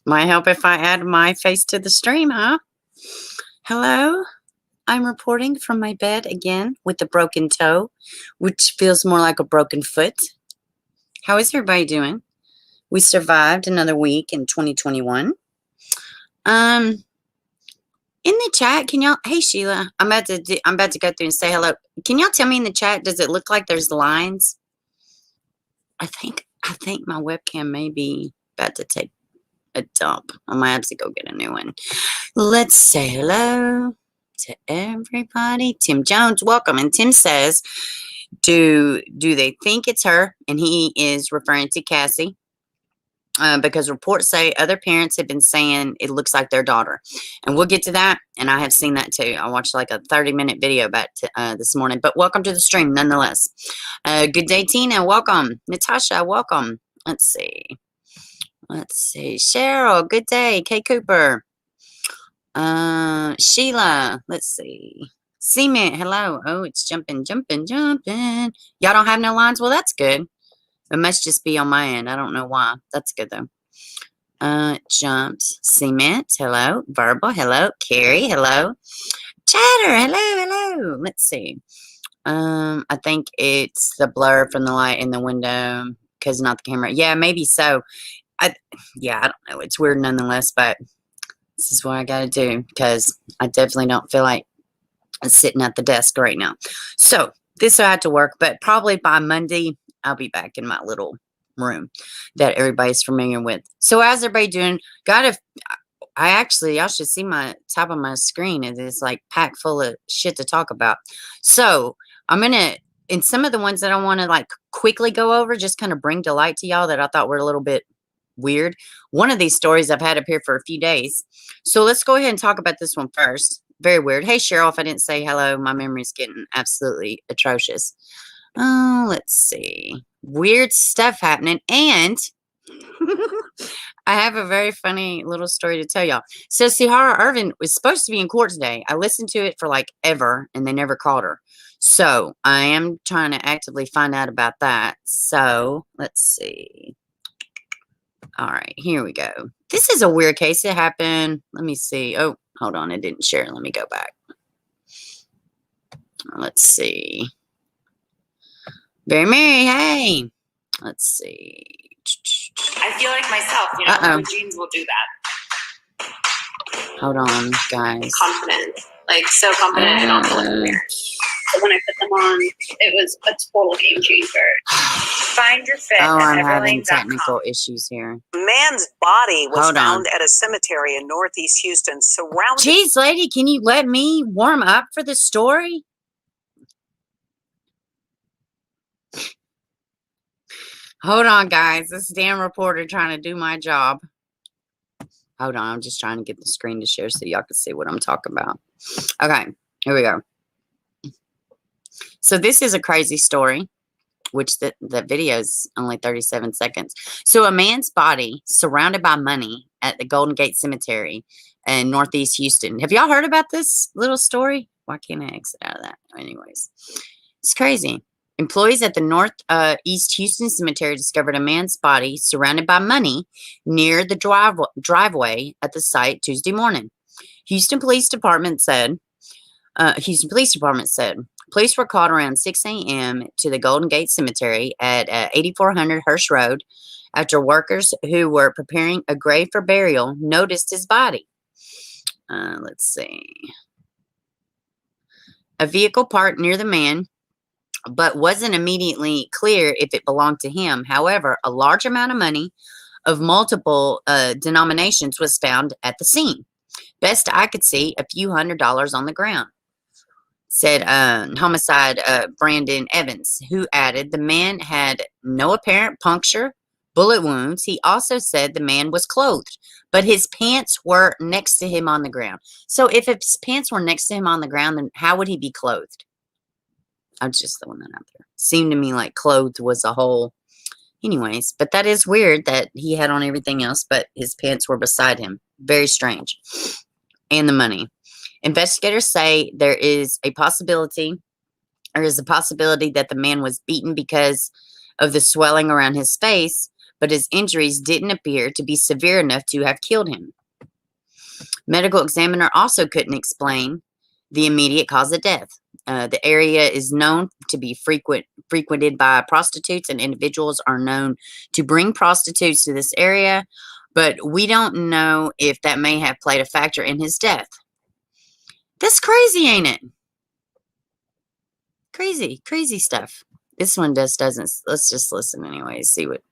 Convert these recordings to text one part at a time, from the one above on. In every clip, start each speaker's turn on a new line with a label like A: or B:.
A: Might help if I add my face to the stream, huh? Hello? I'm reporting from my bed again with a broken toe, which feels more like a broken foot. How is everybody doing? We survived another week in 2021. In the chat, can y'all? Hey Sheila, I'm about to go through and say hello. Can y'all tell me in the chat? Does it look like there's lines? I think my webcam may be about to take a dump. I might have to go get a new one. Let's say hello to everybody. Tim Jones, welcome. And Tim says, do they think it's her? And he is referring to Cassie. Because reports say other parents have been saying it looks like their daughter. And we'll get to that. And I have seen that too. I watched like a 30-minute video about this morning. But welcome to the stream nonetheless. Good day, Tina. Welcome. Natasha, welcome. Let's see. Cheryl, good day. Kay Cooper. Sheila, let's see. Cement, hello. Oh, it's jumping. Y'all don't have no lines? Well, that's good. It must just be on my end. I don't know why. That's good, though. Jumps. Cement, hello. Verbal, hello. Carrie, hello. Chatter, hello. Let's see. I think it's the blur from the light in the window because not the camera. Yeah, maybe so. I don't know. It's weird nonetheless, but this is what I got to do because I definitely don't feel like sitting at the desk right now. So this will have to work, but probably by Monday, I'll be back in my little room that everybody's familiar with. So how's everybody doing? Y'all should see my top of my screen. It is like packed full of shit to talk about. So I'm going to, in some of the ones that I want to like quickly go over, just kind of bring to light to y'all that I thought were a little bit weird. One of these stories I've had up here for a few days. So let's go ahead and talk about this one first. Very weird. Hey, Cheryl, if I didn't say hello, my memory's getting absolutely atrocious. Oh, let's see. Weird stuff happening. And I have a very funny little story to tell y'all. So Sahara Irvin was supposed to be in court today. I listened to it for like ever, and they never called her. So I am trying to actively find out about that. So let's see. All right, here we go. This is a weird case. It happened. Let me see. Oh, hold on. It didn't share. Let me go back. Let's see. Very Mary, hey. Let's see.
B: I feel like myself, the jeans will do that.
A: Hold on, guys.
B: Confident. Like, so confident I don't know what to wear. But when I put them on, it was a total game changer. Find your fit.
A: Oh, I'm having technical issues here.
C: Man's body was found at a cemetery in Northeast Houston, surrounded.
A: Jeez, lady, can you let me warm up for the story? Hold on, guys. This damn reporter trying to do my job. Hold on. I'm just trying to get the screen to share so y'all can see what I'm talking about. Okay, here we go. So this is a crazy story, which the video is only 37 seconds. So a man's body surrounded by money at the Golden Gate Cemetery in Northeast Houston. Have y'all heard about this little story? Why can't I exit out of that? Anyways, it's crazy. Employees at the Northeast Houston Cemetery discovered a man's body surrounded by money near the driveway at the site Tuesday morning. Houston Police Department said, police were called around 6 a.m. to the Golden Gate Cemetery at 8400 Hirsch Road after workers who were preparing a grave for burial noticed his body. Let's see. A vehicle parked near the man, but wasn't immediately clear if it belonged to him. However, a large amount of money of multiple denominations was found at the scene. Best I could see, a few $100s on the ground, said homicide Brandon Evans, who added the man had no apparent puncture, bullet wounds. He also said the man was clothed, but his pants were next to him on the ground. So if his pants were next to him on the ground, then how would he be clothed? I'm just throwing that out there. Seemed to me like clothed was a whole Anyways, but that is weird that he had on everything else, but his pants were beside him. Very strange. And the money. Investigators say there is a possibility that the man was beaten because of the swelling around his face, but his injuries didn't appear to be severe enough to have killed him. Medical examiner also couldn't explain the immediate cause of death. The area is known to be frequented by prostitutes, and individuals are known to bring prostitutes to this area, but we don't know if that may have played a factor in his death. That's crazy, ain't it? Crazy stuff. This one just doesn't. Let's just listen anyway. See what.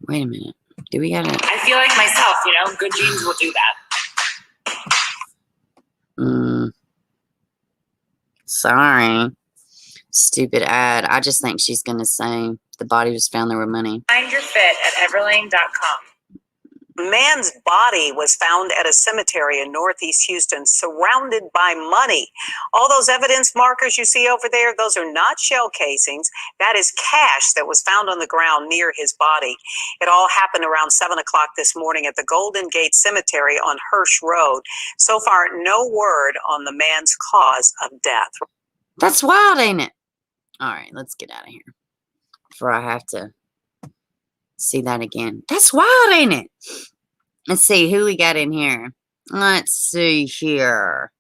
A: Wait a minute. Do we gotta?
D: I feel like myself, good genes will do that.
A: Sorry. Stupid ad. I just think she's gonna say the body was found there with money.
D: Find your fit at everlane.com.
C: A man's body was found at a cemetery in Northeast Houston, surrounded by money. All those evidence markers you see over there, those are not shell casings. That is cash that was found on the ground near his body. It all happened around 7 o'clock this morning at the Golden Gate Cemetery on Hirsch Road. So far, no word on the man's cause of death.
A: That's wild, ain't it? All right, let's get out of here before I have to see that again. That's wild, ain't it? Let's see who we got in here. Let's see here.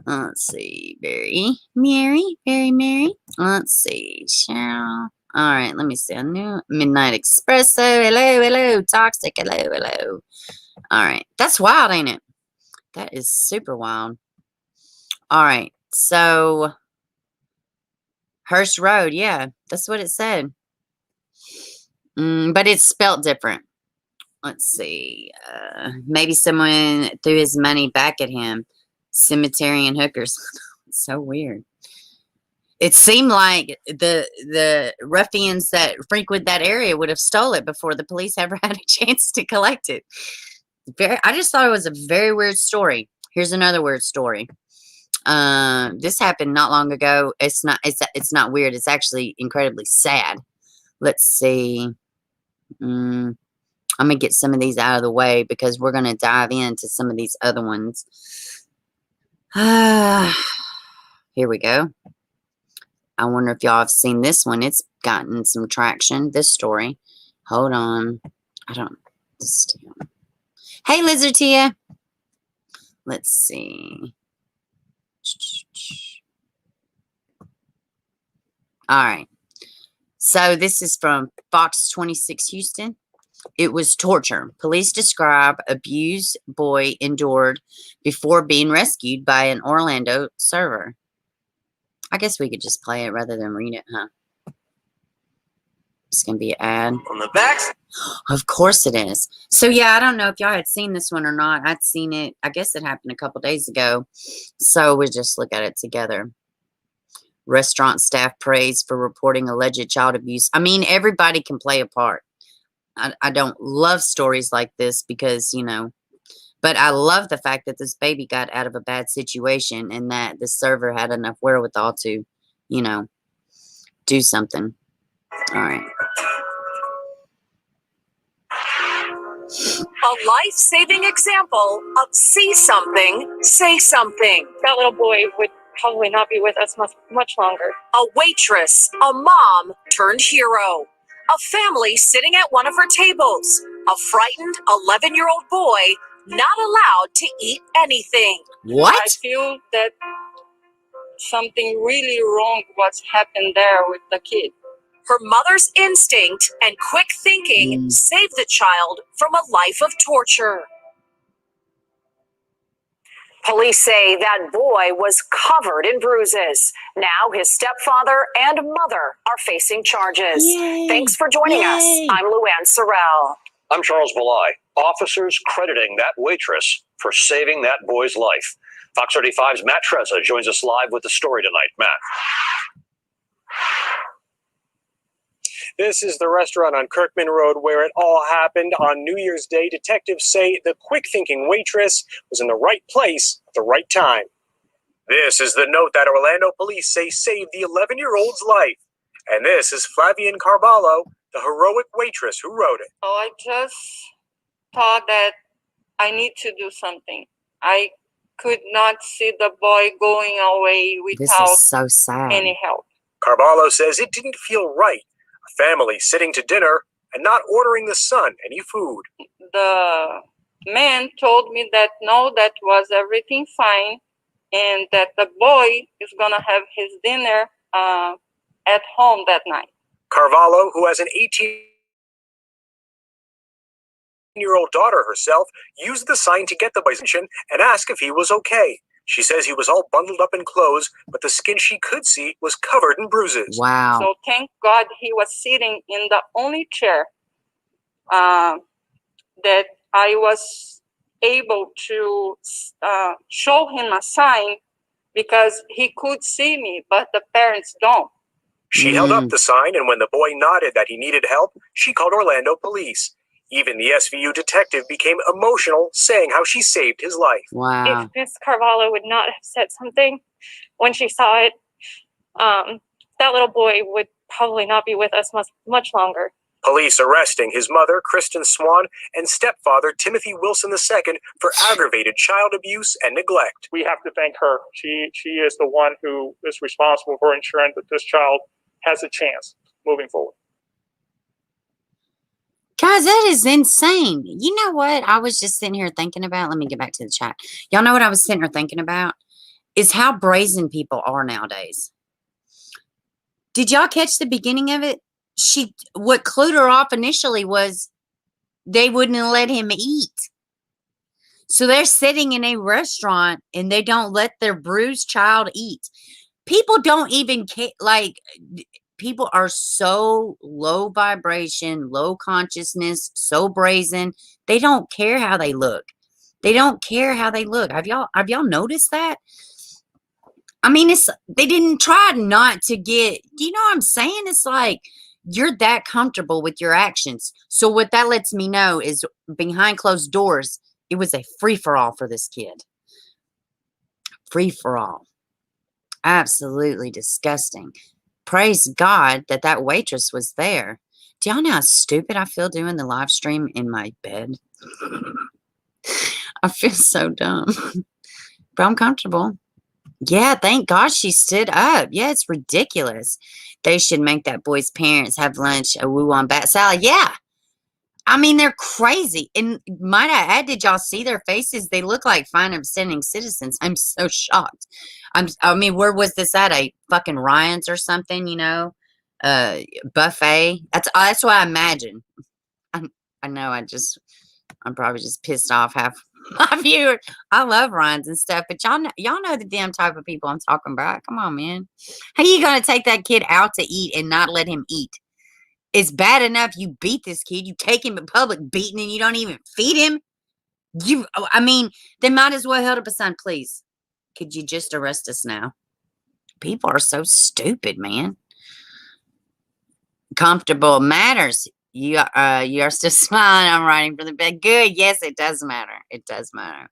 A: Let's see. Very Mary. Let's see. Cheryl. All right, let me see. I knew Midnight Espresso. Hello. Toxic. Hello. All right. That's wild, ain't it? That is super wild. All right. So, Hirsch Road. Yeah, that's what it said. But it's spelt different. Let's see. Maybe someone threw his money back at him. Cemetery and hookers. So weird. It seemed like the ruffians that frequent that area would have stole it before the police ever had a chance to collect it. I just thought it was a very weird story. Here's another weird story. This happened not long ago. It's not weird. It's actually incredibly sad. Let's see. I'm going to get some of these out of the way because we're going to dive into some of these other ones. Here we go. I wonder if y'all have seen this one. It's gotten some traction, this story. Hold on. Hey, Lizard Tia. Let's see. All right. So this is from Fox 26 Houston. It was torture. Police describe abuse boy endured before being rescued by an Orlando server. I guess we could just play it rather than read it, huh? It's going to be an ad.
E: On the back.
A: Of course it is. So, yeah, I don't know if y'all had seen this one or not. I'd seen it. I guess it happened a couple days ago. So, we'll just look at it together. Restaurant staff praised for reporting alleged child abuse. I mean, everybody can play a part. I don't love stories like this because, but I love the fact that this baby got out of a bad situation and that the server had enough wherewithal to, do something. All right.
C: A life-saving example of see something, say something.
F: That little boy would probably not be with us much longer.
C: A waitress, a mom turned hero. A family sitting at one of her tables. A frightened 11-year-old boy not allowed to eat anything.
A: What?
F: I feel that something really wrong what's happened there with the kid.
C: Her mother's instinct and quick thinking saved the child from a life of torture. Police say that boy was covered in bruises. Now his stepfather and mother are facing charges.
A: Yay.
C: Thanks for joining us. I'm Luann Sorrell.
G: I'm Charles Belay. Officers crediting that waitress for saving that boy's life. Fox 35's Matt Trezza joins us live with the story tonight. Matt.
H: This is the restaurant on Kirkman Road where it all happened on New Year's Day. Detectives say the quick-thinking waitress was in the right place at the right time. This is the note that Orlando police say saved the 11-year-old's life. And this is Flavian Carvalho, the heroic waitress who wrote it.
F: So I just thought that I need to do something. I could not see the boy going away
A: This
F: without
A: is so sad.
F: any help.
H: Carvalho says it didn't feel right. A family sitting to dinner and not ordering the son any food.
F: The man told me that no, that was everything fine, and that the boy is gonna have his dinner at home that night.
H: Carvalho, who has an 18-year-old daughter herself, used the sign to get the boy's attention and ask if he was okay. She says he was all bundled up in clothes, but the skin she could see was covered in bruises.
A: Wow.
F: So thank God he was sitting in the only chair that I was able to show him a sign, because he could see me, but the parents don't.
H: She held up the sign, and when the boy nodded that he needed help, she called Orlando police. Even the SVU detective became emotional, saying how she saved his life.
A: Wow.
E: If Miss Carvalho would not have said something when she saw it, that little boy would probably not be with us much longer.
H: Police arresting his mother, Kristen Swan, and stepfather, Timothy Wilson II, for aggravated child abuse and neglect.
I: We have to thank her. She is the one who is responsible for ensuring that this child has a chance moving forward.
A: Guys, that is insane. You know what I was just sitting here thinking about? Let me get back to the chat. Y'all know what I was sitting here thinking about? Is how brazen people are nowadays. Did y'all catch the beginning of it? What clued her off initially was they wouldn't let him eat. So they're sitting in a restaurant and they don't let their bruised child eat. People don't even care. Like, people are so low vibration, low consciousness, so brazen. They don't care how they look. They don't care how they look. Have y'all noticed that? I mean, they didn't try not to get, you know what I'm saying? It's like, you're that comfortable with your actions. So what that lets me know is behind closed doors, it was a free-for-all for this kid. Free-for-all. Absolutely disgusting. Praise God that waitress was there. Do y'all know how stupid I feel doing the live stream in my bed? I feel so dumb. But I'm comfortable. Yeah, thank God she stood up. Yeah, it's ridiculous. They should make that boy's parents have lunch, a woo-on bat salad. Yeah. I mean, they're crazy. And might I add, did y'all see their faces? They look like fine, upstanding citizens. I'm so shocked. I mean, where was this at? A fucking Ryan's or something, you know? Buffet. That's what I imagine. I know I'm probably just pissed off half my viewers. I love Ryan's and stuff, but y'all know the damn type of people I'm talking about. Come on, man. How you gonna take that kid out to eat and not let him eat? It's bad enough you beat this kid. You take him in public beating and you don't even feed him. I mean, they might as well held up a sign, please. Could you just arrest us now? People are so stupid, man. Comfortable matters. You are still smiling. I'm writing for the bed. Good. Yes, it does matter. It does matter.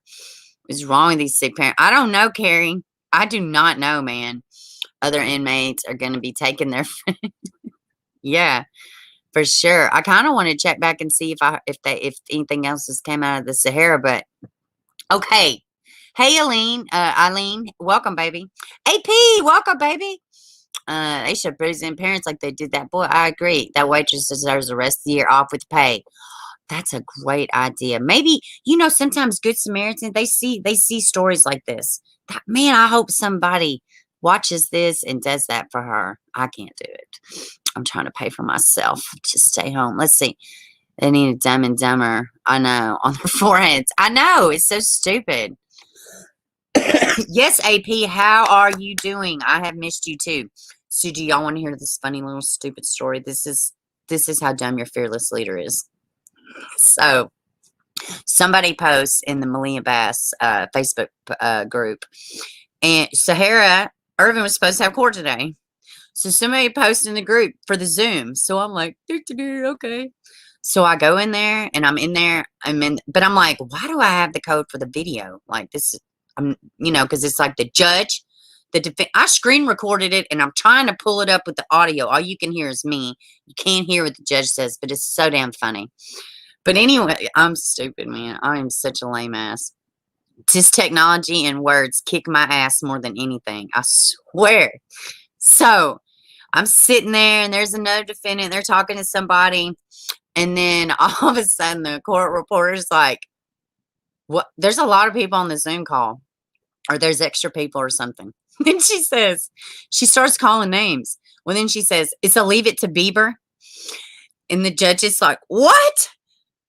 A: What's wrong with these sick parents? I don't know, Carrie. I do not know, man. Other inmates are going to be taking their yeah, for sure. I kind of want to check back and see if anything else has came out of the Sahara, but okay. Hey, Eileen, welcome, baby. AP, welcome, baby. They should present parents like they did that boy. I agree. That waitress deserves the rest of the year off with pay. That's a great idea. Maybe, sometimes Good Samaritans, they see stories like this. Man, I hope somebody watches this and does that for her. I can't do it. I'm trying to pay for myself to stay home. Let's see. They need a Dumb and Dumber. I know, on their foreheads. I know. It's so stupid. Yes, AP, how are you doing? I have missed you too. So do y'all want to hear this funny little stupid story? This is how dumb your fearless leader is. So somebody posts in the Malia Bass Facebook group, and Sahara Irvin was supposed to have court today. So somebody posted in the group for the Zoom. So I'm like, okay. So I go in there and I'm in there. But I'm like, why do I have the code for the video? Like, this because it's like the judge, I screen recorded it, and I'm trying to pull it up with the audio. All you can hear is me. You can't hear what the judge says, but it's so damn funny. But anyway, I'm stupid, man. I am such a lame ass. Just technology and words kick my ass more than anything. I swear. So I'm sitting there, and there's another defendant. They're talking to somebody, and then all of a sudden, the court reporter's like, "What? There's a lot of people on the Zoom call, or there's extra people or something." Then she starts calling names. Well, then she says, "It's a Leave It to Beber," and the judge is like, "What?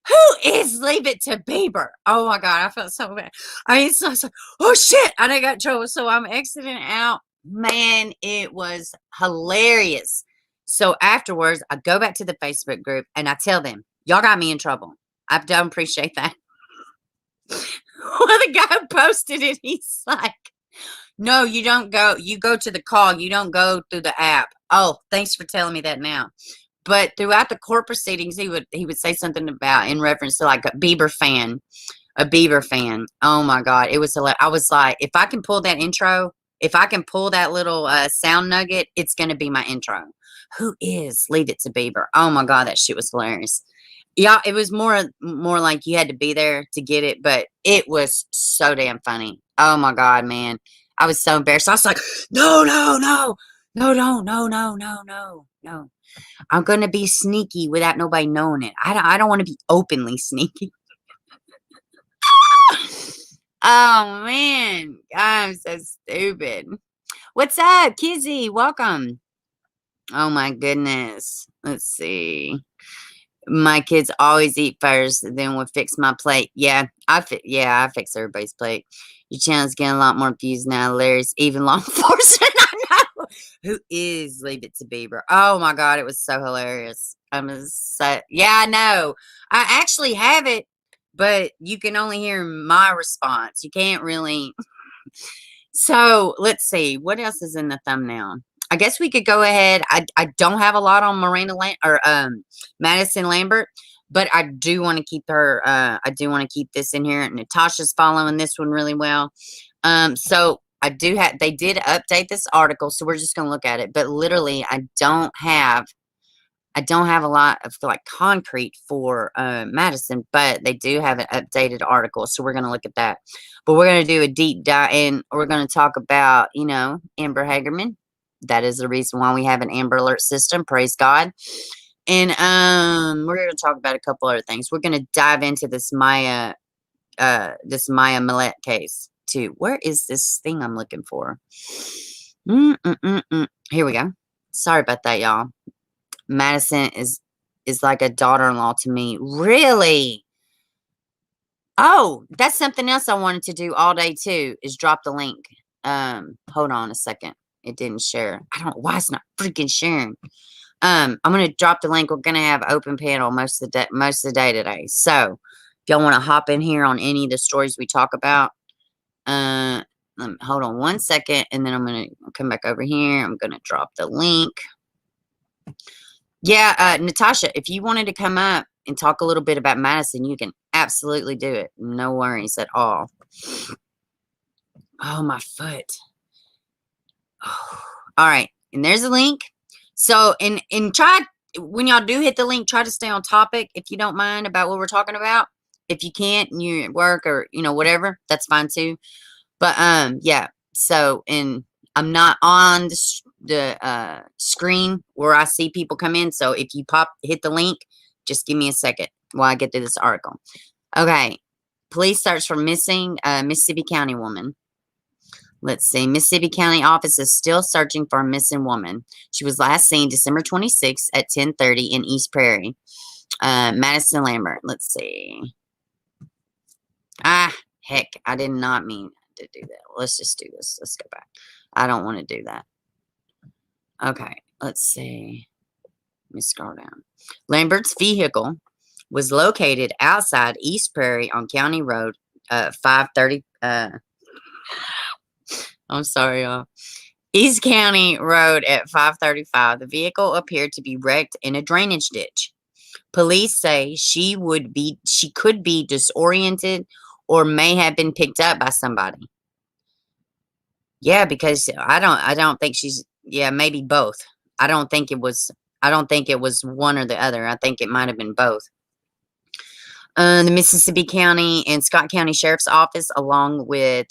A: Who is Leave It to Beber?" Oh my God, I felt so bad. I was like, oh shit, I done got in trouble. So I'm exiting out. Man, it was hilarious. So afterwards, I go back to the Facebook group and I tell them, y'all got me in trouble. I don't appreciate that. Well, the guy who posted it, he's like, no, you don't go. You go to the call. You don't go through the app. Oh, thanks for telling me that now. But throughout the court proceedings, he would say something about in reference to like a Bieber fan. Oh my God, it was hilarious. I was like, if I can pull that intro, if I can pull that little sound nugget, it's gonna be my intro. Who is Leave It to Bieber? Oh my God, that shit was hilarious. Yeah, it was more like you had to be there to get it, but it was so damn funny. Oh my God, man, I was so embarrassed. I was like, no. I'm going to be sneaky without nobody knowing it. I don't want to be openly sneaky. Oh, man. I'm so stupid. What's up, Kizzy? Welcome. Oh, my goodness. Let's see. My kids always eat first, then we'll fix my plate. Yeah, I fix everybody's plate. Your channel's getting a lot more views now. Larry's even law enforcement. I know. Who is Leave It to Beber? Oh my God, it was so hilarious. Yeah, I know. I actually have it, but you can only hear my response. You can't really. So let's see. What else is in the thumbnail? I guess we could go ahead. I don't have a lot on Madisson Lambert, but I do want to keep her. I do want to keep this in here. Natasha's following this one really well. So I do have. They did update this article, so we're just gonna look at it. But literally, I don't have a lot of like concrete for Madisson, but they do have an updated article, so we're gonna look at that. But we're gonna do a deep dive, and we're gonna talk about Amber Hagerman. That is the reason why we have an Amber Alert system. Praise God. And we're going to talk about a couple other things. We're going to dive into this Maya Millete case too. Where is this thing I'm looking for? Here we go. Sorry about that, y'all. Madisson is like a daughter-in-law to me. Really? Oh, that's something else I wanted to do all day too, is drop the link. Hold on a second. It didn't share. I don't know why it's not freaking sharing. I'm gonna drop the link. We're gonna have open panel most of the day today. So if y'all want to hop in here on any of the stories we talk about, hold on one second, and then I'm gonna come back over here. I'm gonna drop the link. Yeah, Natasha, if you wanted to come up and talk a little bit about Madisson, you can absolutely do it. No worries at all. Oh, my foot. Oh. All right, and there's a link. So, and try, when y'all do hit the link, try to stay on topic if you don't mind about what we're talking about. If you can't and you're at work or, whatever, that's fine too. But, yeah, so, and I'm not on the screen where I see people come in. So if you hit the link, just give me a second while I get to this article. Okay, police search for missing Mississippi County woman. Let's see. Mississippi County office is still searching for a missing woman. She was last seen December 26th at 10:30 in East Prairie. Madisson Lambert. Let's see. Heck, I did not mean to do that. Let's just do this. Let's go back. I don't want to do that. Okay, let's see. Let me scroll down. Lambert's vehicle was located outside East Prairie on County Road 530. I'm sorry, y'all. East County Road at 535. The vehicle appeared to be wrecked in a drainage ditch. Police say she could be disoriented or may have been picked up by somebody. Yeah, because I don't think she's, yeah, maybe both. I don't think it was one or the other. I think it might have been both. The Mississippi County and Scott County Sheriff's Office, along with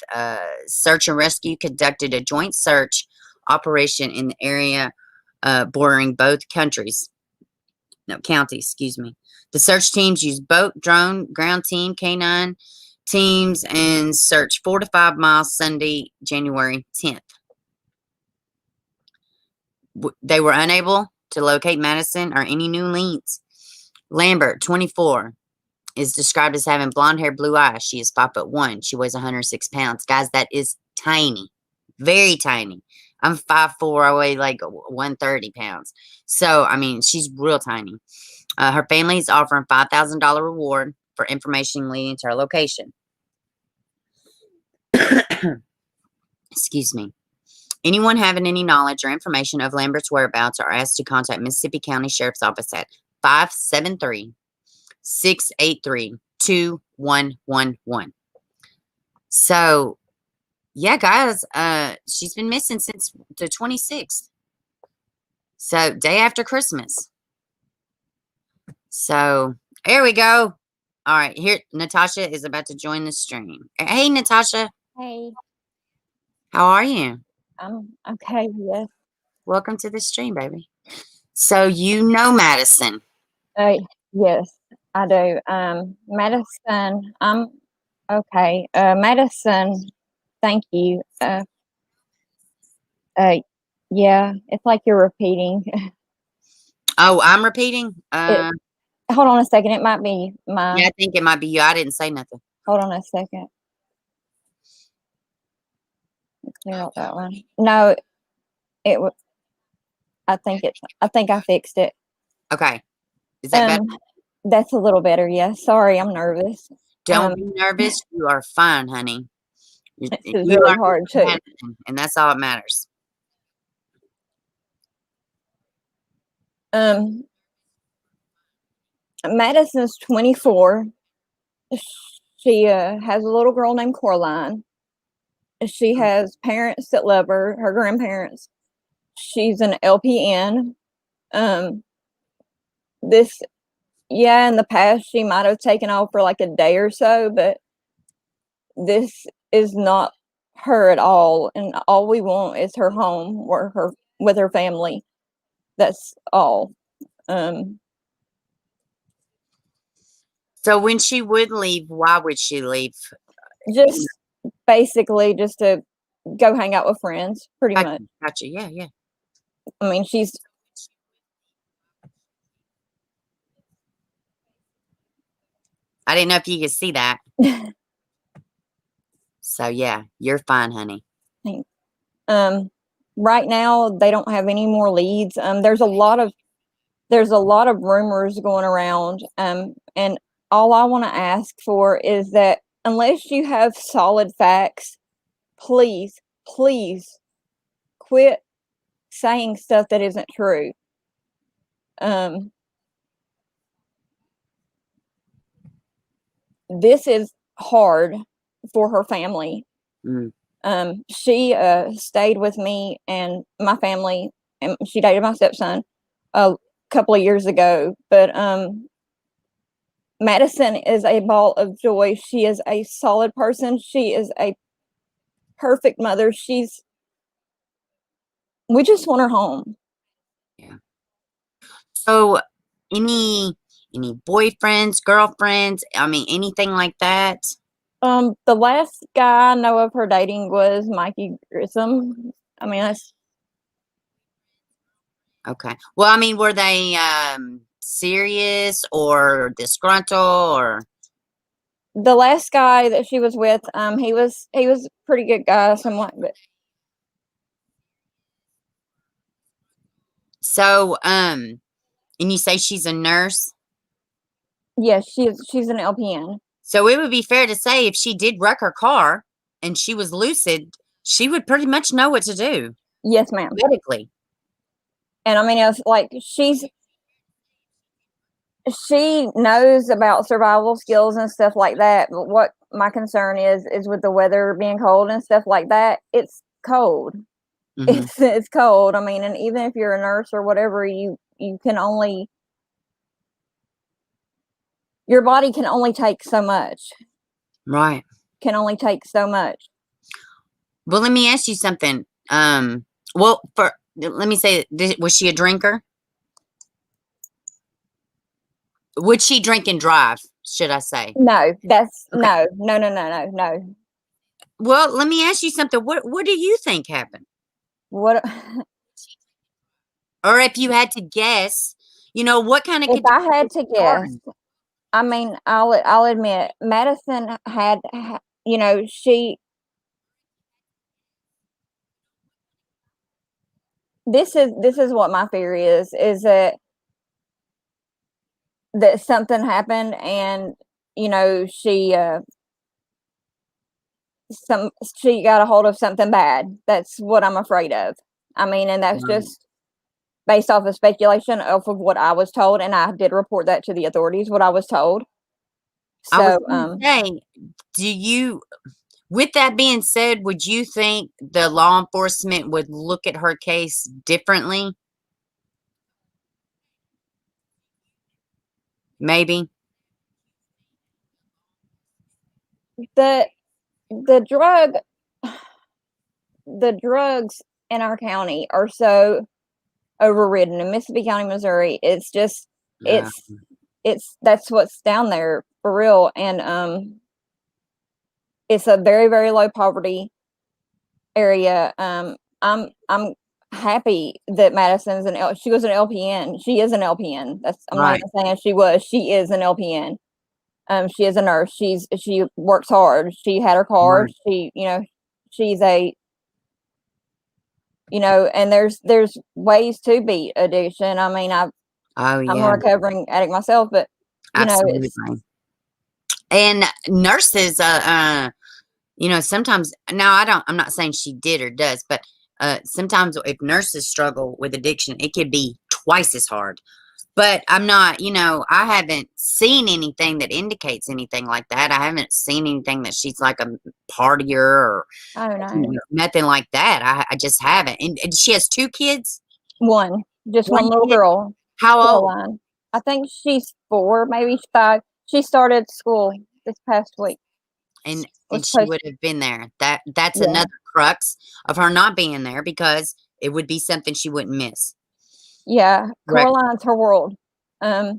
A: Search and Rescue, conducted a joint search operation in the area bordering both counties. Excuse me. The search teams used boat, drone, ground team, canine teams, and searched 4 to 5 miles Sunday, January 10th. They were unable to locate Madisson or any new leads. Lambert, 24, is described as having blonde hair, blue eyes. She is 5'1". She weighs 106 pounds. Guys, that is tiny. Very tiny. I'm 5'4". I weigh like 130 pounds. So, I mean, she's real tiny. Her family is offering $5,000 reward for information leading to her location. Excuse me. Anyone having any knowledge or information of Lambert's whereabouts are asked to contact Mississippi County Sheriff's Office at 573-683-2111. So, yeah, guys, she's been missing since the 26th. So, day after Christmas. So, there we go. All right, here, Natasha is about to join the stream. Hey, Natasha.
J: Hey,
A: How are you?
J: okay, yes.
A: Welcome to the stream, baby. So, you know Madisson.
J: Yes, I do. Madisson, okay. Madisson, thank you. Yeah, it's like you're repeating.
A: Oh, I'm repeating?
J: Hold on a second. It might be my.
A: Yeah, I think it might be you. I didn't say nothing.
J: Hold on a second. Clear out that one. No, it was. I think I fixed it.
A: Okay. Is that better?
J: That's a little better. Yeah. Sorry, I'm nervous.
A: Don't be nervous. You are fine, honey.
J: This is really hard too.
A: And that's all that matters.
J: Madison's 24. She has a little girl named Coraline. She has parents that love her, her grandparents. She's an LPN. In the past, she might have taken off for like a day or so, but this is not her at all. And all we want is her home with her family. That's all.
A: So when she would leave, why would she leave?
J: Just basically just to go hang out with friends, pretty much.
A: Gotcha. Yeah, yeah.
J: I mean,
A: I didn't know if you could see that. So yeah, you're fine, honey.
J: Thanks. Right now they don't have any more leads. There's a lot of rumors going around. And all I want to ask for is that unless you have solid facts, please quit saying stuff that isn't true. This is hard for her family. She stayed with me and my family, and she dated my stepson a couple of years ago. But Madisson is a ball of joy. She is a solid person. She is a perfect mother. We just want her home.
A: Yeah. So any boyfriends, girlfriends, I mean, anything like that?
J: The last guy I know of her dating was Mikey Grissom. I mean, that's
A: okay. Well, I mean, were they serious or disgruntled or?
J: The last guy that she was with, he was a pretty good guy, somewhat. But
A: so, and you say she's a nurse?
J: Yes, she's an LPN.
A: So it would be fair to say if she did wreck her car and she was lucid, she would pretty much know what to do.
J: Yes, ma'am.
A: Medically.
J: And I mean, it's like she knows about survival skills and stuff like that. But what my concern is with the weather being cold and stuff like that, it's cold.
A: Mhm.
J: It's cold. I mean, and even if you're a nurse or whatever, you can only, your body can only take so much.
A: Right.
J: Can only take so much.
A: Well, let me ask you something. Well, let me say, was she a drinker? Would she drink and drive? Should I say?
J: No, that's
A: Okay.
J: no.
A: Well, let me ask you something. What do you think happened?
J: What
A: Or if you had to guess, what kind of
J: if I had to guess?
A: garden?
J: I mean, I'll admit, Madisson had, she. This is what my theory is that something happened, and she she got a hold of something bad. That's what I'm afraid of. I mean, and that's
A: Right.
J: just based off of speculation off of what I was told, and I did report that to the authorities, what I was told.
A: I was
J: So,
A: gonna say, with that being said, would you think the law enforcement would look at her case differently? Maybe.
J: the drugs in our county are so overridden in Mississippi County, Missouri. It's just
A: Yeah.
J: it's that's what's down there for real, and it's a very, very low poverty area. I'm happy that Madison's she was an LPN. She is an LPN. I'm not
A: Right.
J: even saying she was. She is an LPN. She is a nurse. She works hard. She had her card.
A: Right.
J: She's a and there's ways to beat addiction. I mean,
A: Oh,
J: I'm a
A: yeah.
J: recovering addict myself, but it's
A: Absolutely. And nurses, sometimes, now I'm not saying she did or does, but sometimes if nurses struggle with addiction, it could be twice as hard. But I'm not, I haven't seen anything that indicates anything like that. I haven't seen anything that she's like a partier or
J: I don't know.
A: nothing like that. I just haven't. And she has 2 kids?
J: Just one little
A: kid?
J: girl.
A: How old?
J: Caroline. I think she's 4, maybe 5. She started school this past week.
A: And
J: Was
A: she
J: supposed
A: would have been there. That's
J: Yeah.
A: another crux of her not being there, because it would be something she wouldn't miss.
J: Yeah,
A: Correct.
J: Caroline's her world.
A: I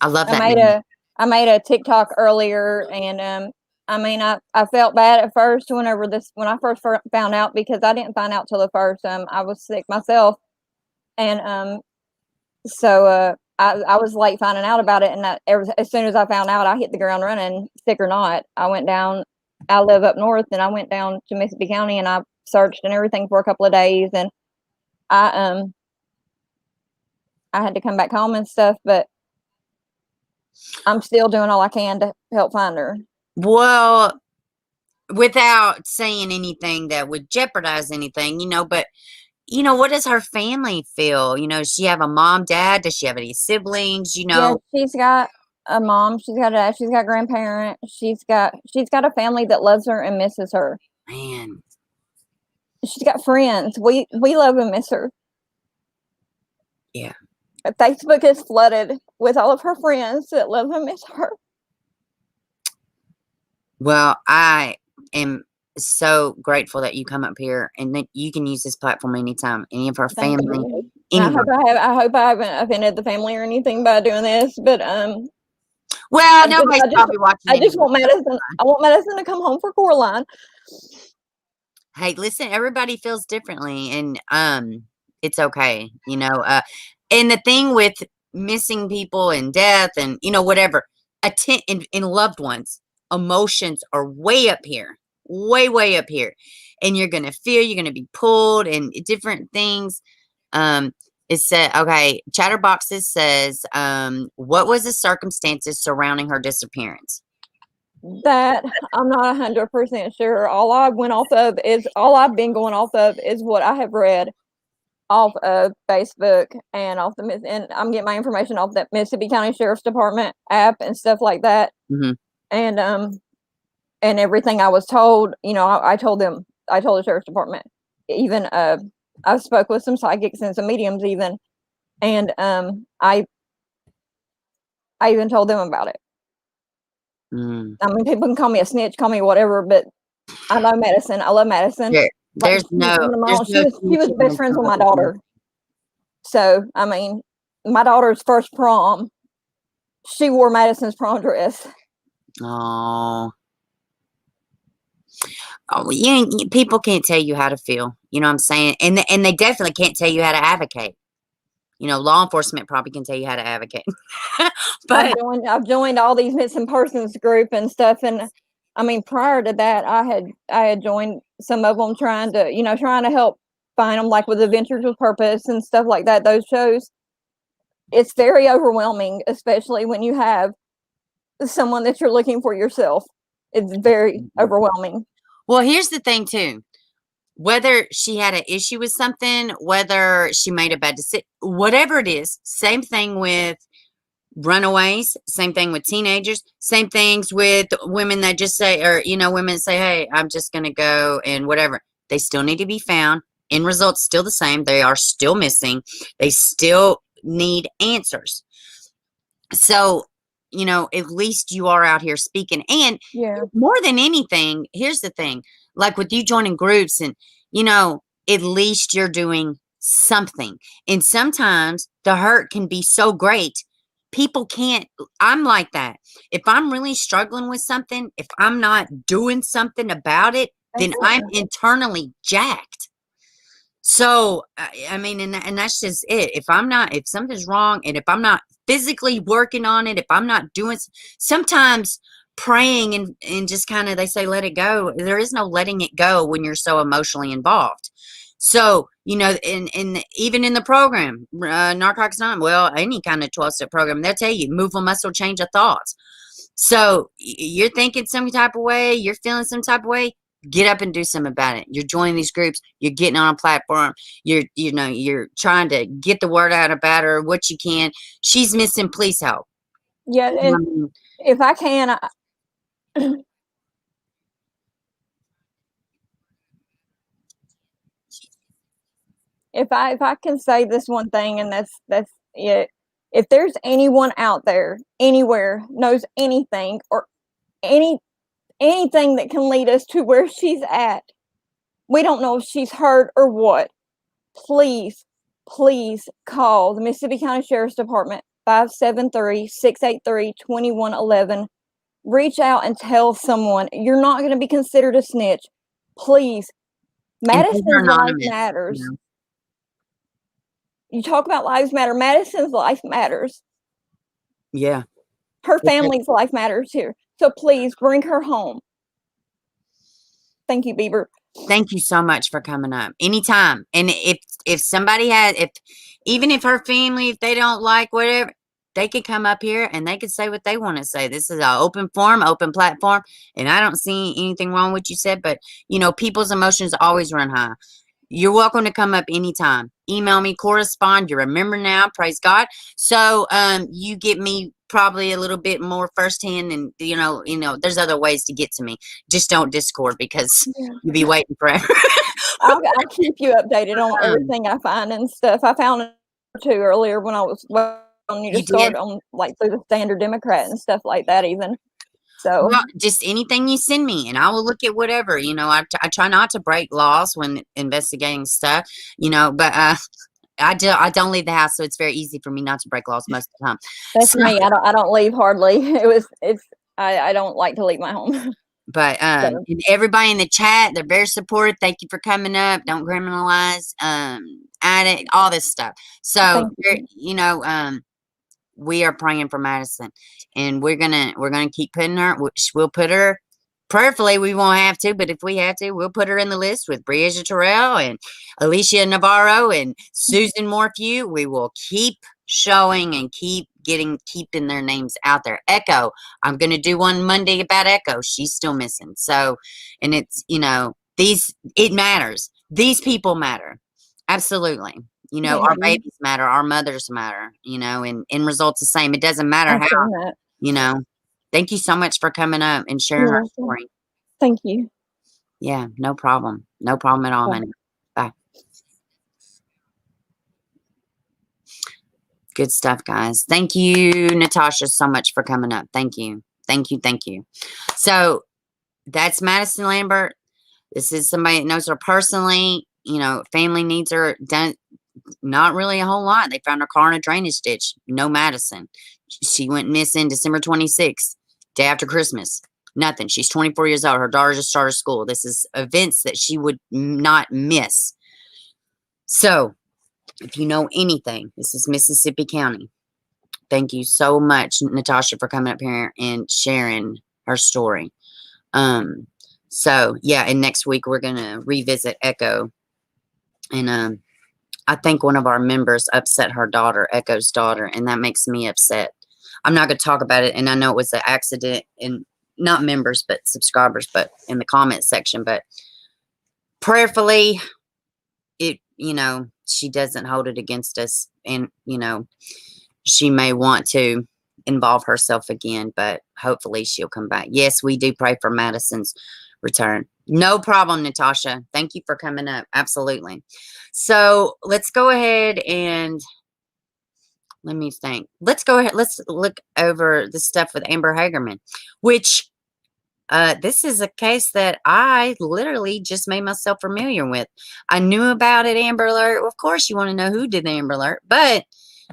A: love that
J: I
A: name.
J: made a TikTok earlier, and I mean, I felt bad at first when I first found out, because I didn't find out till the first. I was sick myself, and so I was late finding out about it, and as soon as I found out, I hit the ground running, sick or not. I went down. I live up north, and I went down to Mississippi County, and I searched and everything for a couple of days, and I had to come back home and stuff, but I'm still doing all I can to help find her.
A: Well, without saying anything that would jeopardize anything, but what does her family feel? Does she have a mom, dad? Does she have any siblings?
J: Yeah, she's got a mom, she's got a dad, she's got grandparents, she's got a family that loves her and misses her.
A: Man.
J: She's got friends. We love and miss her.
A: Yeah.
J: Facebook is flooded with all of her friends that love and miss her.
A: Well, I am so grateful that you come up here, and that you can use this platform anytime. Any of her family.
J: I hope I haven't offended the family or anything by doing this, but
A: well, nobody's probably watching.
J: I just want Madisson. I want Madisson to come home for Coraline.
A: Hey, listen, everybody feels differently, and it's okay, and the thing with missing people and death and whatever, in loved ones, emotions are way up here, way up here, and you're gonna be pulled and different things. It said, okay, Chatterboxes says, what was the circumstances surrounding her disappearance?
J: That I'm not 100% sure. All I've been going off of is what I have read off of Facebook and and I'm getting my information off that Mississippi County Sheriff's Department app and stuff like that.
A: Mm-hmm.
J: And everything I was told, I told the Sheriff's Department, even I've spoke with some psychics and some mediums even, and I even told them about it. I mean, people can call me a snitch, call me whatever, but I know Madisson. I love Madisson.
A: There's
J: She was best friends with my daughter. So, I mean, my daughter's first prom, she wore Madisson's prom dress.
A: Oh, people can't tell you how to feel. You know what I'm saying? And they definitely can't tell you how to advocate. You know, law enforcement probably can tell you how to advocate. But
J: I've joined all these missing persons group and stuff, and I mean, prior to that, I had joined some of them trying to help find them, like with Adventures with Purpose and stuff like that. Those shows, it's very overwhelming, especially when you have someone that you're looking for yourself. It's very overwhelming.
A: Well, here's the thing too. Whether she had an issue with something, whether she made a bad decision, whatever it is, same thing with runaways, same thing with teenagers, same things with women that just say, or, women say, hey, I'm just going to go and whatever. They still need to be found. End result's still the same. They are still missing. They still need answers. So, at least you are out here speaking. And more than anything, here's the thing, like with you joining groups and, at least you're doing something. And sometimes the hurt can be so great. People can't, I'm like that. If I'm really struggling with something, if I'm not doing something about it, then I'm internally jacked. So, I mean, and that's just it. If something's wrong and if I'm not physically working on it, if I'm not doing, sometimes praying and just kind of, they say, let it go. There is no letting it go when you're so emotionally involved. So, in even in the program, Narcotics Anonymous, well, any kind of 12-step program, they'll tell you, move a muscle, change of thoughts. So you're thinking some type of way, you're feeling some type of way, get up and do something about it. You're joining these groups, you're getting on a platform, you're trying to get the word out about her, what you can. She's missing, please help.
J: Yeah, and if I can, if I can say this one thing, and that's it. If there's anyone out there, anywhere, knows anything or anything that can lead us to where she's at, we don't know if she's hurt or what, please call the Mississippi County Sheriff's Department, 573-683-2111. Reach out and tell someone. You're not going to be considered a snitch. Please. Madisson's life matters. You talk about lives matter. Madisson's life matters.
A: Yeah.
J: Her family's life matters here. So please bring her home. Thank you, Beber.
A: Thank you so much for coming up anytime. And if somebody even if her family, if they don't like whatever, they could come up here and they could say what they want to say. This is an open forum, open platform. And I don't see anything wrong with what you said, but people's emotions always run high. You're welcome to come up anytime. Email me, correspond. You remember now, praise God. So you get me probably a little bit more firsthand, and there's other ways to get to me. Just don't Discord because you'll be waiting forever.
J: I'll keep you updated on everything I find and stuff. I found it too earlier when I was on you to start on through the Standard Democrat and stuff like that even. So
A: just anything you send me and I will look at whatever. I try not to break laws when investigating stuff, but I don't leave the house, so it's very easy for me not to break laws most of the time.
J: That's me. I don't leave hardly. I don't like to leave my home.
A: But everybody in the chat, they're very supportive. Thank you for coming up. Don't criminalize addict, all this stuff. So we are praying for Madisson, and we're gonna keep putting her. We'll put her. Prayerfully, we won't have to, but if we have to, we'll put her in the list with Breasia Terrell and Alicia Navarro and Susan Morphew. We will keep showing and keeping their names out there. Echo, I'm going to do one Monday about Echo. She's still missing. So, and it's, it matters. These people matter. Absolutely. Our babies matter. Our mothers matter, and end results the same. It doesn't matter how, Thank you so much for coming up and sharing our story.
J: Thank you.
A: Yeah, no problem. No problem at all, honey. Bye. Good stuff, guys. Thank you, Natasha, so much for coming up. Thank you. Thank you. Thank you. So that's Madisson Lambert. This is somebody that knows her personally. You know, family needs her done. Not really a whole lot. They found her car in a drainage ditch. No Madisson. She went missing December 26th, day after Christmas. Nothing. She's 24 years old. Her daughter just started school. This is events that she would not miss. So, if you know anything, this is Mississippi County. Thank you so much, Natasha, for coming up here and sharing her story. So yeah, and next week we're gonna revisit Echo, and I think one of our members upset her daughter, Echo's daughter, and that makes me upset. I'm not gonna talk about it, and I know it was an accident, and not members but subscribers, but in the comment section, but prayerfully, it, you know, she doesn't hold it against us, and you know, she may want to involve herself again, but hopefully she'll come back. Yes, we do pray for Madison's return. No problem, Natasha. Thank you for coming up. Absolutely. So let's go ahead and let me think. Let's go ahead. Let's look over the stuff with Amber Hagerman, which this is a case that I literally just made myself familiar with. I knew about it, Amber Alert. Of course, you want to know who did the Amber Alert, but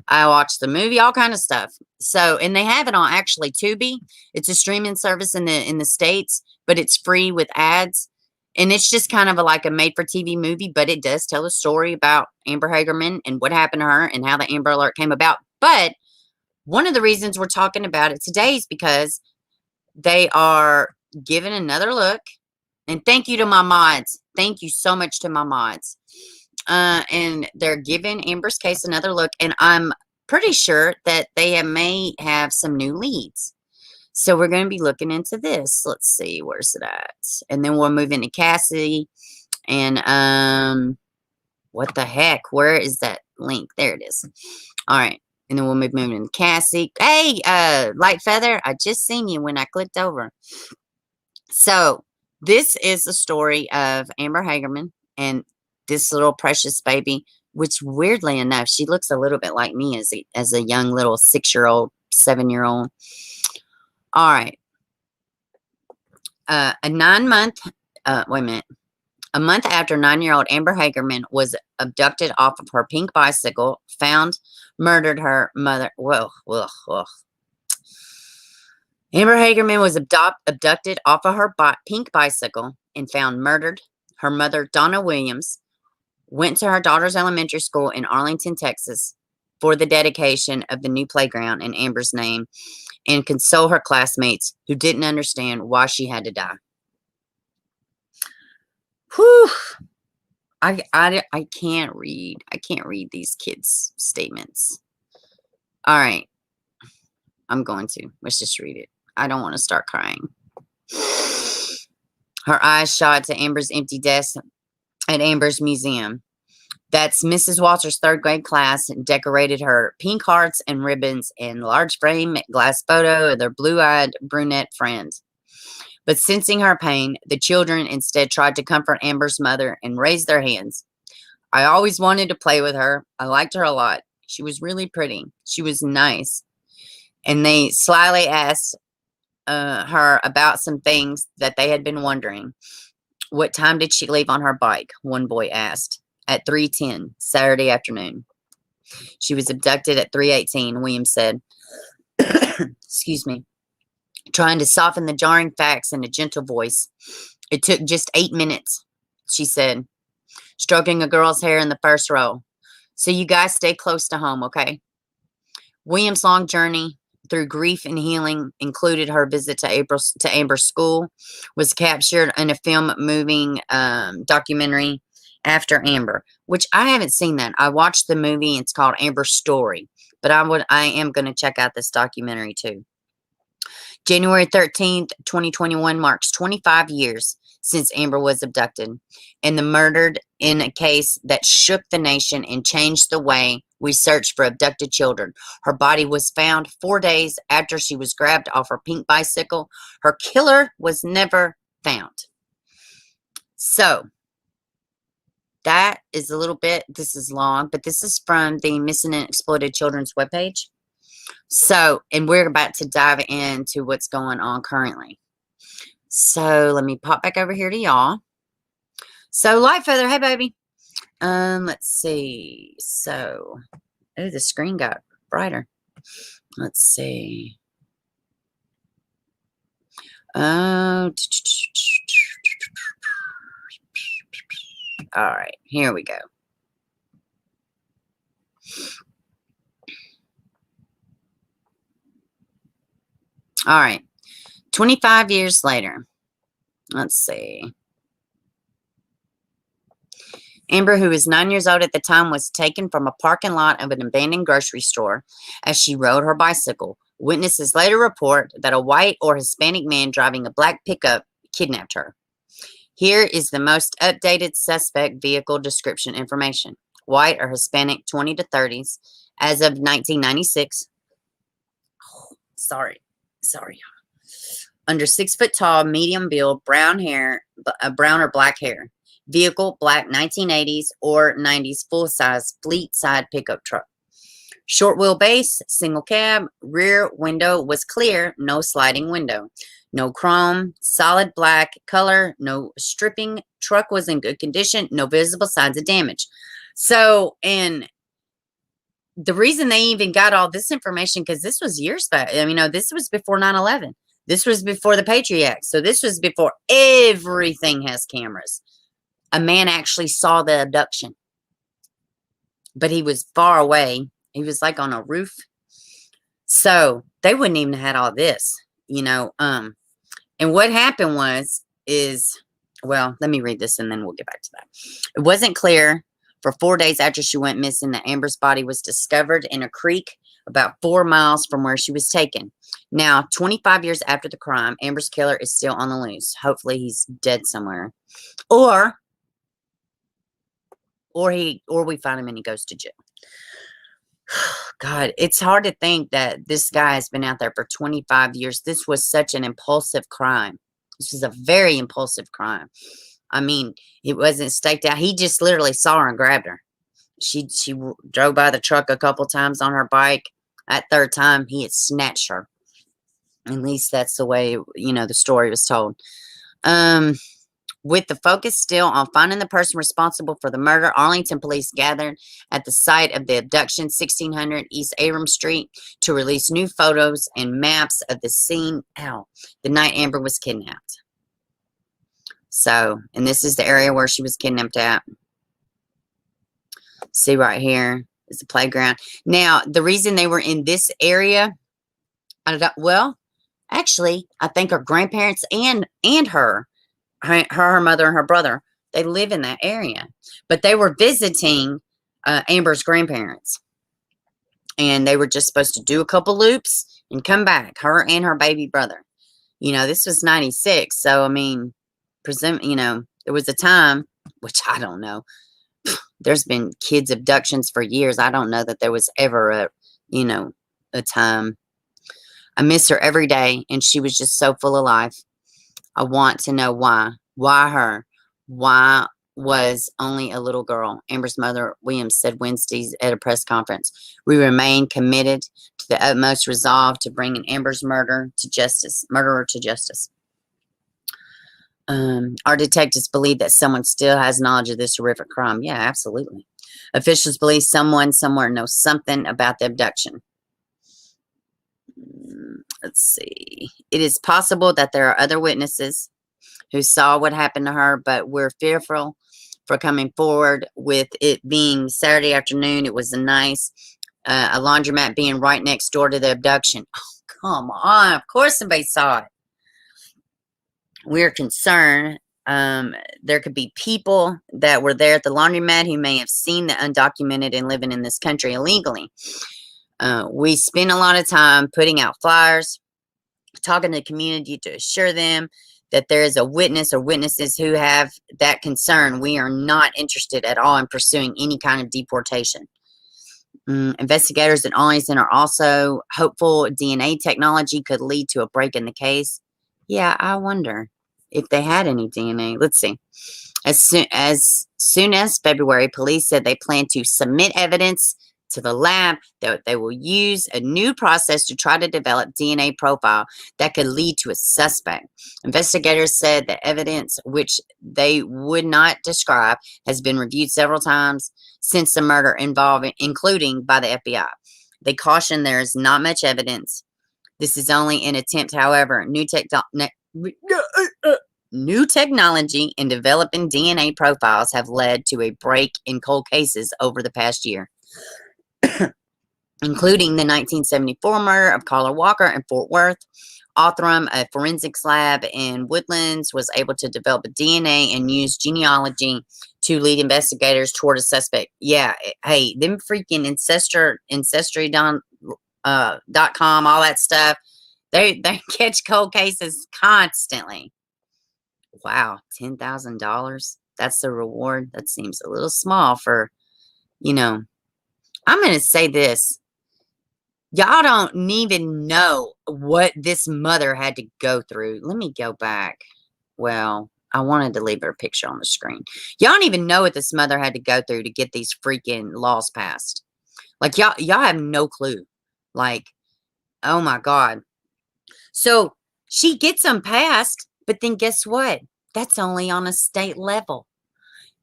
A: I watched the movie, all kind of stuff. So, and they have it on actually Tubi. It's a streaming service in the States, but it's free with ads. And it's just kind of like a made-for-TV movie, but it does tell a story about Amber Hagerman and what happened to her and how the Amber Alert came about. But one of the reasons we're talking about it today is because they are giving another look. And thank you to my mods. Thank you so much to my mods. And they're giving Amber's case another look. And I'm pretty sure that they may have some new leads. So we're going to be looking into this. Let's see, where's it at? And then we'll move into Cassie. And what the heck? Where is that link? There it is. All right. And then we'll move into Cassie. Hey, Light Feather, I just seen you when I clicked over. So this is the story of Amber Hagerman and this little precious baby, which weirdly enough, she looks a little bit like me as a young little 6-year-old, 7-year-old. All right. A 9-month, wait a minute. A month after 9-year-old Amber Hagerman was abducted off of her pink bicycle, found, murdered her mother. Whoa. Amber Hagerman was abducted off of her pink bicycle and found murdered. Her mother, Donna Williams, went to her daughter's elementary school in Arlington, Texas, for the dedication of the new playground in Amber's name and console her classmates who didn't understand why she had to die. Whew. I can't read. I can't read these kids' statements. All right. I'm going to. Let's just read it. I don't want to start crying. Her eyes shot to Amber's empty desk at Amber's museum. That's Mrs. Walter's 3rd grade class decorated her pink hearts and ribbons and large frame glass photo of their blue-eyed brunette friend. But sensing her pain, the children instead tried to comfort Amber's mother and raise their hands. I always wanted to play with her. I liked her a lot. She was really pretty. She was nice. And they slyly asked her about some things that they had been wondering. What time did she leave on her bike? One boy asked. At 3:10, Saturday afternoon. She was abducted at 3:18, Williams said. Excuse me. Trying to soften the jarring facts in a gentle voice. It took just 8 minutes, she said, stroking a girl's hair in the first row. So you guys stay close to home, okay? Williams' long journey through grief and healing included her visit to Amber's school, was captured in a film-moving documentary after Amber, which I haven't seen that. I watched the movie. It's called Amber's Story, but I am going to check out this documentary too. January 13th, 2021 marks 25 years since Amber was abducted and the murdered in a case that shook the nation and changed the way we search for abducted children. Her body was found 4 days after she was grabbed off her pink bicycle. Her killer was never found. So, that is a little bit, this is long, but this is from the Missing and Exploited Children's webpage. So, and we're about to dive into what's going on currently. So let me pop back over here to y'all. So Light Feather, hey baby. Let's see. So, oh, the screen got brighter. Let's see. All right, here we go. All right, 25 years later. Let's see. Amber, who was 9 years old at the time, was taken from a parking lot of an abandoned grocery store as she rode her bicycle. Witnesses later report that a white or Hispanic man driving a black pickup kidnapped her. Here is the most updated suspect vehicle description information. White or Hispanic, 20 to 30s, as of 1996. Oh, sorry. Under 6 foot tall, medium build, brown hair, brown or black hair. Vehicle, black 1980s or 90s full-size fleet side pickup truck. Short wheelbase, single cab, rear window was clear, no sliding window. No chrome, solid black color, no stripping. Truck was in good condition, no visible signs of damage. So, and the reason they even got all this information, because this was years back. I mean, this was before 9/11. This was before the Patriot Act. So this was before everything has cameras. A man actually saw the abduction, but he was far away. He was like on a roof. So they wouldn't even have had all this, and what happened well, let me read this and then we'll get back to that. It wasn't clear for 4 days after she went missing that Amber's body was discovered in a creek about 4 miles from where she was taken. Now, 25 years after the crime, Amber's killer is still on the loose. Hopefully he's dead somewhere. Or we find him and he goes to jail. God, it's hard to think that this guy has been out there for 25 years. This was such an impulsive crime. This was a very impulsive crime. I mean, it wasn't staked out. He just literally saw her and grabbed her. She drove by the truck a couple times on her bike. That third time, he had snatched her. At least that's the way, the story was told. With the focus still on finding the person responsible for the murder, Arlington police gathered at the site of the abduction, 1600 East Abram Street, to release new photos and maps of the scene the night Amber was kidnapped. So, and this is the area where she was kidnapped at. See right here is the playground. Now, the reason they were in this area, actually, I think her grandparents and her mother and her brother, they live in that area. But they were visiting Amber's grandparents. And they were just supposed to do a couple loops and come back, her and her baby brother. This was 96. So, I mean, there was a time, which I don't know. There's been kids abductions for years. I don't know that there was ever a time. I miss her every day, and she was just so full of life. I want to know why. Why her? Why was only a little girl? Amber's mother, Williams, said Wednesdays at a press conference. We remain committed to the utmost resolve to bring Amber's murderer to justice. Our detectives believe that someone still has knowledge of this horrific crime. Yeah, absolutely. Officials believe someone somewhere knows something about the abduction. Let's see. It is possible that there are other witnesses who saw what happened to her, but we're fearful for coming forward with it being Saturday afternoon. It was a laundromat being right next door to the abduction. Oh, come on. Of course somebody saw it. We're concerned there could be people that were there at the laundromat who may have seen the undocumented and living in this country illegally. We spend a lot of time putting out flyers, talking to the community to assure them that there is a witness or witnesses who have that concern. We are not interested at all in pursuing any kind of deportation. Investigators at Arlington are also hopeful DNA technology could lead to a break in the case. Yeah, I wonder if they had any DNA. Let's see. As soon as February, police said they plan to submit evidence to the lab that they will use a new process to try to develop DNA profile that could lead to a suspect. Investigators said the evidence, which they would not describe, has been reviewed several times since the murder, including by the FBI. They caution there is not much evidence. This is only an attempt, however. New technology in developing DNA profiles have led to a break in cold cases over the past year, including the 1974 murder of Carla Walker in Fort Worth. Othram, a forensics lab in Woodlands, was able to develop a DNA and use genealogy to lead investigators toward a suspect. Yeah, hey, them freaking ancestry.com, all that stuff, they catch cold cases constantly. Wow, $10,000. That's the reward. That seems a little small for, I'm going to say this. Y'all don't even know what this mother had to go through. Let me go back. Well, I wanted to leave her picture on the screen. Y'all don't even know what this mother had to go through to get these freaking laws passed. Like, y'all have no clue. Like, oh my God. So she gets them passed, but then guess what? That's only on a state level.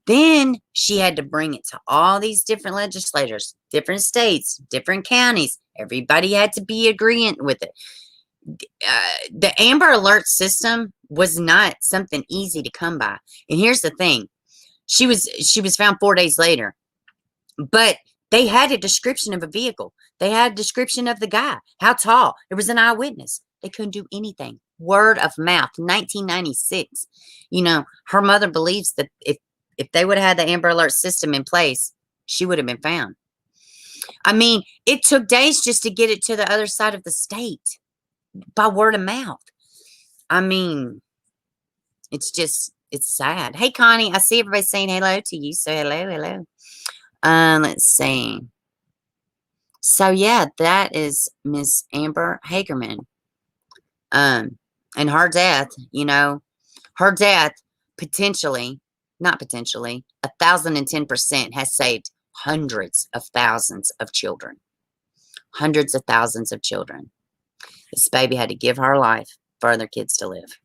A: Then she had to bring it to all these different legislators, different states, different counties. Everybody had to be agreeing with it. The Amber Alert system was not something easy to come by. And here's the thing. She was found 4 days later. But they had a description of a vehicle. They had a description of the guy. How tall. There was an eyewitness. They couldn't do anything. Word of mouth. 1996. Her mother believes that if they would have had the Amber Alert system in place, she would have been found. I mean, it took days just to get it to the other side of the state by word of mouth. I mean, it's sad. Hey, Connie, I see everybody saying hello to you. So hello. Let's see. So yeah, that is Miss Amber Hagerman. And her death, her death potentially, not potentially, 1,010% has saved hundreds of thousands of children. Hundreds of thousands of children. This baby had to give her life for other kids to live.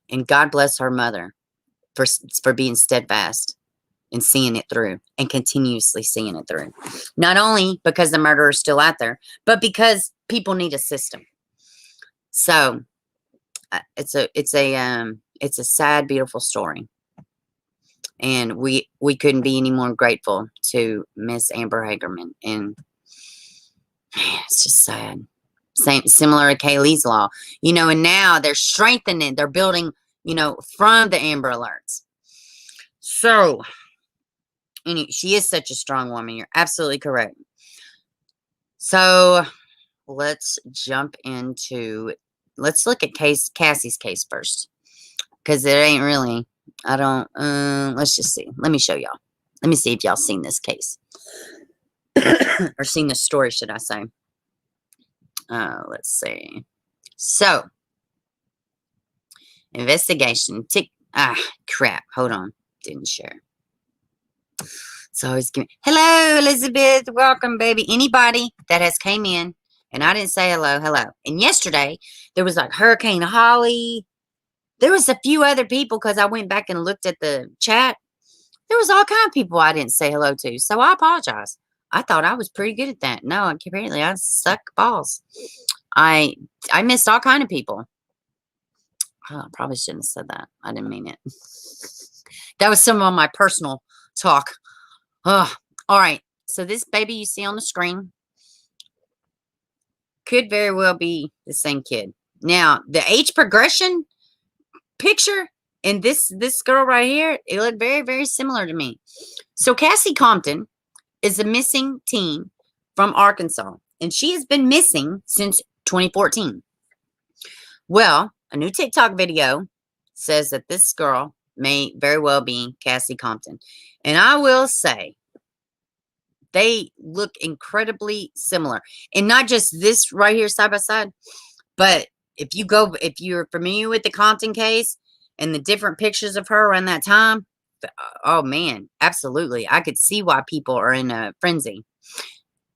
A: And God bless her mother for being steadfast and seeing it through and continuously seeing it through. Not only because the murderer is still out there, but because people need a system. So it's a sad, beautiful story. And we couldn't be any more grateful to Miss Amber Hagerman. And man, it's just sad. Similar to Kaylee's Law. And now they're strengthening, they're building, from the Amber Alerts. So, she is such a strong woman. You're absolutely correct. So, let's look at Cassie's case first. Because it ain't really, let's just see. Let me show y'all. Let me see if y'all seen this case. Or seen the story, should I say. Let's see. So, investigation. Crap. Hold on. Didn't share. So I was giving, hello, Elizabeth. Welcome, baby. Anybody that has came in and I didn't say hello. And yesterday, there was like Hurricane Holly. There was a few other people because I went back and looked at the chat. There was all kind of people I didn't say hello to. So I apologize. I thought I was pretty good at that. No, apparently I suck balls. I missed all kind of people. Oh, I probably shouldn't have said that. I didn't mean it. That was some of my personal talk. All right. So this baby you see on the screen could very well be the same kid. Now, the age progression picture and this girl right here, it looked very, very similar to me. So Cassie Compton is a missing teen from Arkansas, and she has been missing since 2014. Well, a new TikTok video says that this girl may very well be Cassie Compton. And I will say, they look incredibly similar. And not just this right here side by side, but if you're familiar with the Compton case, and the different pictures of her around that time, oh man, absolutely. I could see why people are in a frenzy.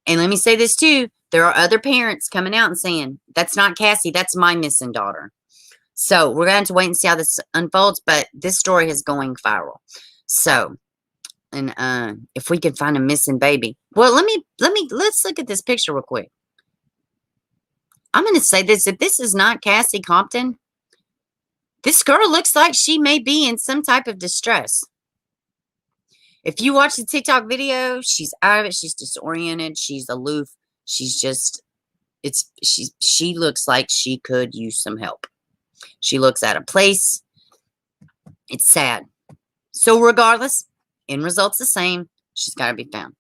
A: And let me say this too. There are other parents coming out and saying, that's not Cassie, that's my missing daughter. So we're going to have to wait and see how this unfolds, but this story is going viral. So, and if we can find a missing baby. Well, let's look at this picture real quick. I'm going to say this. If this is not Cassie Compton, this girl looks like she may be in some type of distress. If you watch the TikTok video, she's out of it. She's disoriented. She's aloof. She's just, she looks like she could use some help. She looks out of place. It's sad. So regardless, end result's the same. She's got to be found.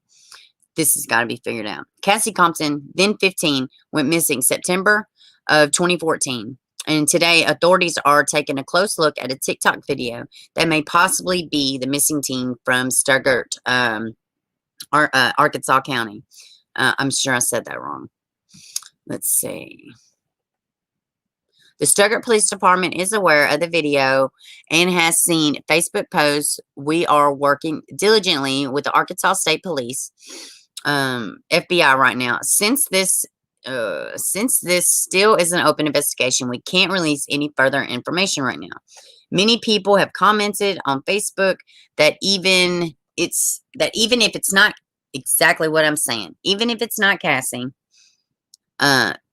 A: This has got to be figured out. Cassie Compton, then 15, went missing September of 2014. And today, authorities are taking a close look at a TikTok video that may possibly be the missing teen from Stuttgart, Arkansas County. I'm sure I said that wrong. Let's see. The Stuttgart Police Department is aware of the video and has seen Facebook posts. We are working diligently with the Arkansas State Police, FBI right now. Since this still is an open investigation, we can't release any further information right now. Many people have commented on Facebook that even if it's not exactly what I'm saying, even if it's not Cassie,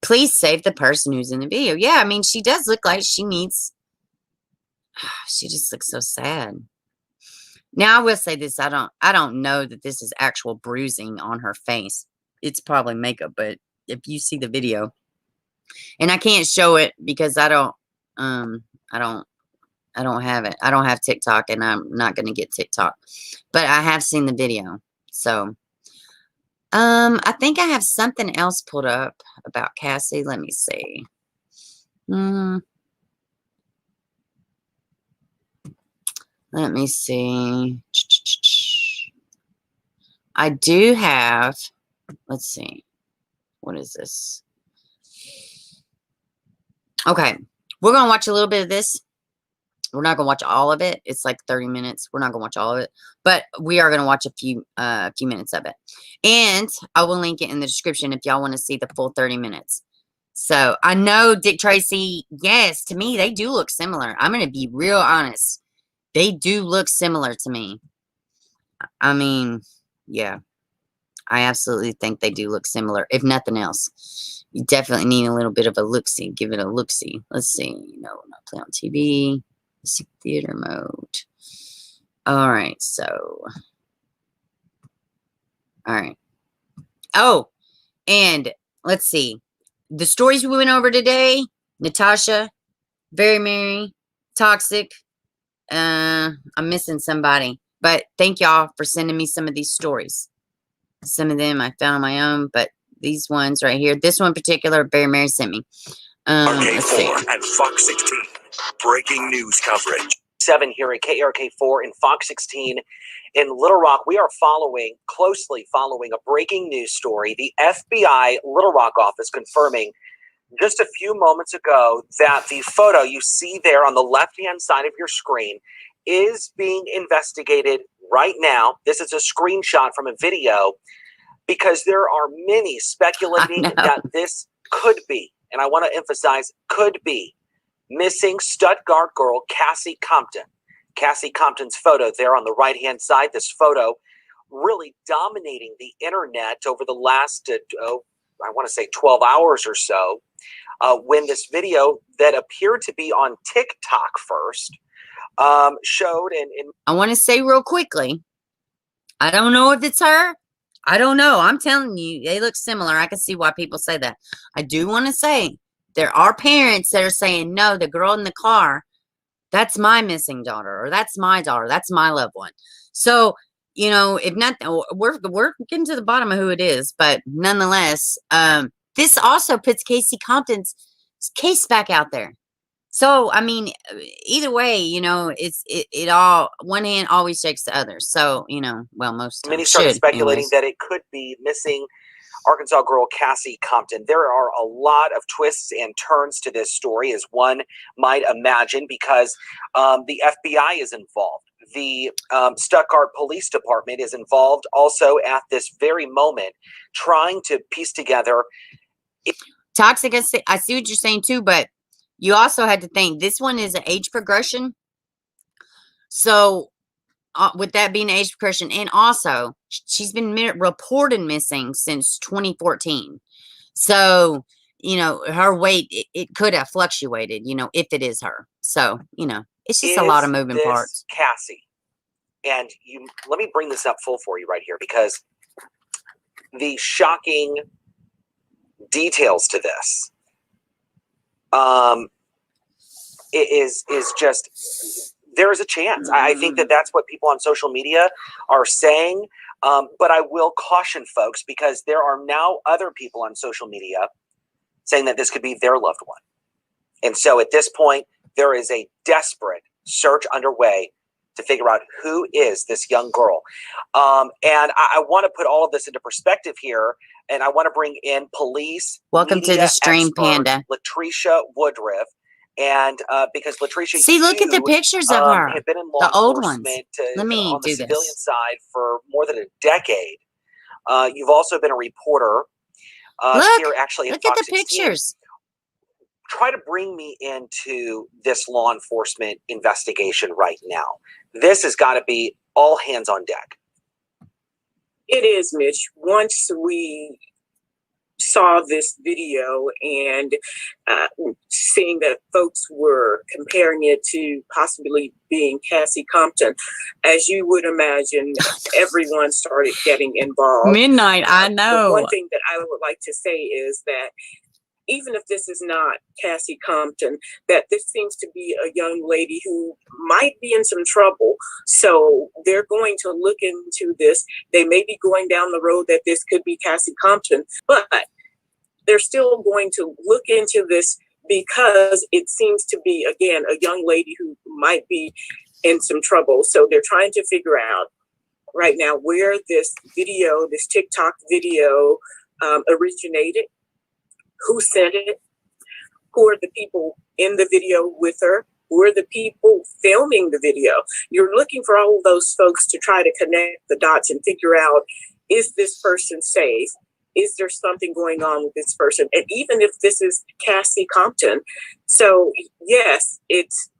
A: please save the person who's in the video. Yeah, I mean, she does look like she needs, she just looks so sad. Now, I will say this. I don't know that this is actual bruising on her face. It's probably makeup, but if you see the video, and I can't show it because I don't have it. I don't have TikTok, and I'm not going to get TikTok, but I have seen the video. So, I think I have something else pulled up about Cassie. Let me see. Let me see. I do have, let's see. What is this? Okay. We're going to watch a little bit of this. We're not going to watch all of it. It's like 30 minutes. We're not going to watch all of it. But we are going to watch a few minutes of it. And I will link it in the description if y'all want to see the full 30 minutes. So, I know Dick Tracy, yes, to me, they do look similar. I'm going to be real honest. They do look similar to me. I mean, yeah. I absolutely think they do look similar, if nothing else. You definitely need a little bit of a look-see. Give it a look-see. Let's see. No, not play on TV. Let's see theater mode. All right, so. All right. Oh, and let's see. The stories we went over today, Natasha, Very Merry, Toxic. I'm missing somebody. But thank y'all for sending me some of these stories. Some of them I found on my own, but these ones right here, this one in particular, Very Merry sent me. Let's see.
H: And Fox 16, breaking news coverage.
K: 7 here at KRK4 and Fox 16 in Little Rock. We are closely following a breaking news story. The FBI Little Rock office confirming just a few moments ago that the photo you see there on the left-hand side of your screen is being investigated right now. This is a screenshot from a video because there are many speculating that this could be, and I want to emphasize, could be, missing Stuttgart girl Cassie Compton. Cassie Compton's photo there on the right-hand side. This photo really dominating the internet over the last, I want to say 12 hours or so, when this video that appeared to be on TikTok first showed. And
A: I want to say real quickly, I don't know if it's her. I don't know. I'm telling you, they look similar. I can see why people say that. I do want to say there are parents that are saying, no, the girl in the car, that's my missing daughter, or that's my daughter, that's my loved one. So, you know, if not, we're getting to the bottom of who it is, but nonetheless, this also puts Cassie Compton's case back out there. So, I mean, either way, you know, it all, one hand always shakes the other. So, you know, well, most
K: many started speculating
A: anyways.
K: that it could be missing Arkansas girl Cassie Compton. There are a lot of twists and turns to this story, as one might imagine, because the FBI is involved. The Stuttgart Police Department is involved also at this very moment, trying to piece together.
A: Toxic, I see what you're saying too, but you also had to think this one is an age progression. So with that being age progression, and also she's been reported missing since 2014. So, you know, her weight, it could have fluctuated, you know, if it is her. So, you know, it's just a lot of moving parts.
K: Cassie, and let me bring this up full for you right here, because the shocking details to this is just, there is a chance. I think that that's what people on social media are saying. But I will caution folks, because there are now other people on social media saying that this could be their loved one. And so at this point, there is a desperate search underway to figure out who is this young girl. And I want to put all of this into perspective here. And I want to bring in police.
A: Welcome to the stream, Panda.
K: Latricia Woodruff. And because Latricia,
A: see, look at the pictures of her,
K: have been in law
A: the old ones.
K: Let me on the
A: do
K: civilian
A: this.
K: side for more than a decade. You've also been a reporter here, actually.
A: Look
K: at
A: at the
K: 16.
A: pictures.
K: Try to bring me into this law enforcement investigation right now. This has got to be all hands on deck.
L: It is, Mitch. Once we saw this video and seeing that folks were comparing it to possibly being Cassie Compton, as you would imagine, everyone started getting involved.
A: Midnight, I know.
L: The one thing that I would like to say is that even if this is not Cassie Compton, that this seems to be a young lady who might be in some trouble. So they're going to look into this. They may be going down the road that this could be Cassie Compton, but they're still going to look into this because it seems to be, again, a young lady who might be in some trouble. So they're trying to figure out right now where this video, this TikTok video originated. Who sent it? Who are the people in the video with her? Who are the people filming the video? You're looking for all of those folks to try to connect the dots and figure out, is this person safe? Is there something going on with this person? And even if this is Cassie Compton, so yes, it's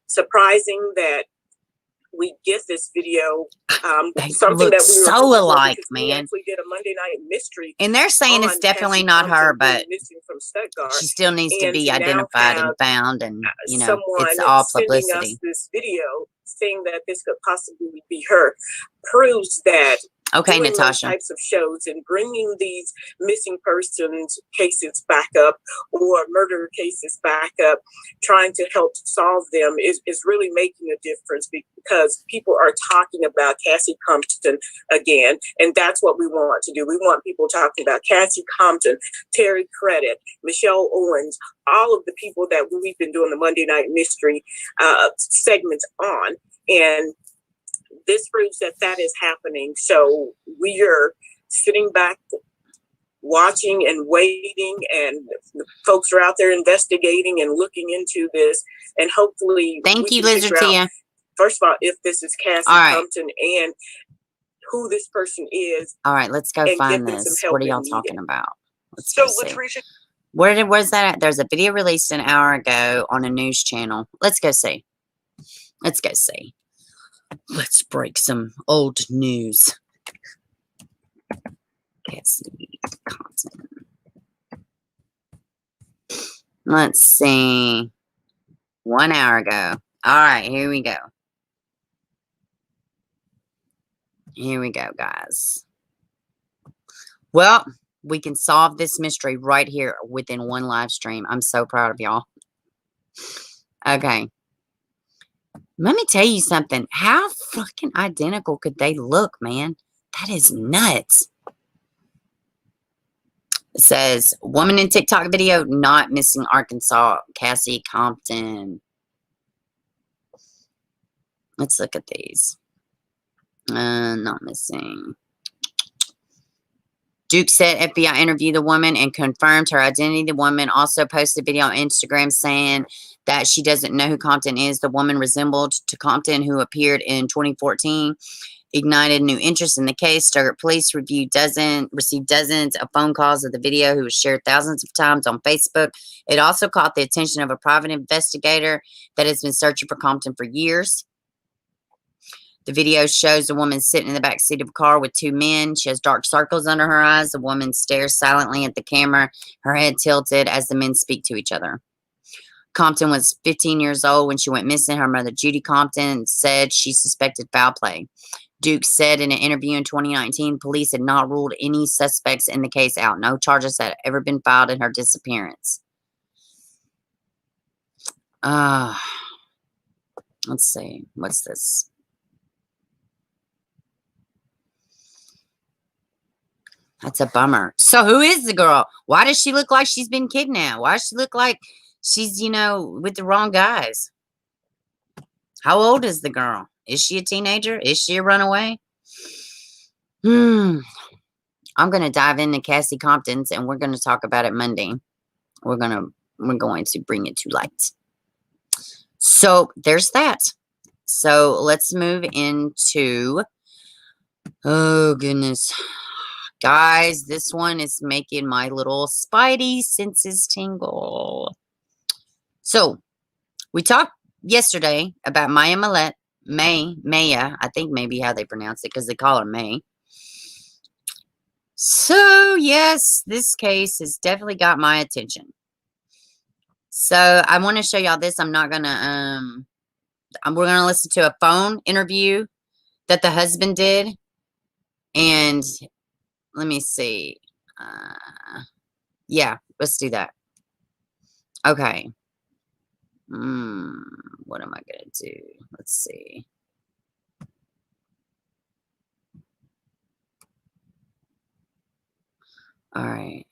L: surprising that we get this video. Something
A: look
L: that we were
A: so alike,
L: we
A: man.
L: actually did a Monday Night Mystery,
A: and they're saying it's definitely
L: Cassie
A: not her,
L: Compton
A: but
L: missing from Stuttgart.
A: she still needs to
L: And
A: be
L: to now
A: identified and
L: have,
A: found, and you know,
L: someone
A: it's all
L: sending us
A: publicity.
L: this video saying that this could possibly be her proves that
A: Okay,
L: doing
A: Natasha.
L: those types of shows and bringing these missing persons cases back up or murder cases back up, trying to help solve them is really making a difference, because people are talking about Cassie Compton again. And that's what we want to do. We want people talking about Cassie Compton, Terry Credit, Michelle Owens, all of the people that we've been doing the Monday Night Mystery segments on. And this proves that that is happening. So we are sitting back, watching and waiting, and folks are out there investigating and looking into this. And hopefully,
A: thank you, Lizard Tia.
L: First of all, if this is Cassie Compton and who this person is.
A: All right, let's go find this. What are y'all talking about? Let's go see.
K: Latricia,
A: Where was that at? There's a video released an hour ago on a news channel. Let's go see. Let's go see. Let's break some old news. Cassie Compton. Let's see. 1 hour ago. All right, here we go. Here we go, guys. Well, we can solve this mystery right here within one live stream. I'm so proud of y'all. Okay. Let me tell you something. How fucking identical could they look, man? That is nuts. It says, woman in TikTok video not missing Arkansas, Cassie Compton. Let's look at these. Not missing. Duke said FBI interviewed the woman and confirmed her identity. The woman also posted a video on Instagram saying that she doesn't know who Compton is. The woman resembled to Compton, who appeared in 2014. Ignited new interest in the case. Stuttgart police received dozens of phone calls of the video, who was shared thousands of times on Facebook. It also caught the attention of a private investigator that has been searching for Compton for years. The video shows a woman sitting in the back seat of a car with two men. She has dark circles under her eyes. The woman stares silently at the camera, her head tilted as the men speak to each other. Compton was 15 years old when she went missing. Her mother, Judy Compton, said she suspected foul play. Duke said in an interview in 2019, police had not ruled any suspects in the case out. No charges had ever been filed in her disappearance. Let's see. What's this? That's a bummer. So who is the girl? Why does she look like she's been kidnapped? Why does she look like she's, with the wrong guys? How old is the girl? Is she a teenager? Is she a runaway? I'm going to dive into Cassie Compton's, and we're going to talk about it Monday. We're going to bring it to light. So there's that. So let's move into, oh goodness. Guys, this one is making my little spidey senses tingle. So we talked yesterday about Maya Millete. Maya, I think maybe how they pronounce it, because they call her May. So, yes, this case has definitely got my attention. So, I want to show y'all this. I'm not going to, we're going to listen to a phone interview that the husband did. And let me see. Yeah, let's do that. Okay. What am I going to do? Let's see. All right.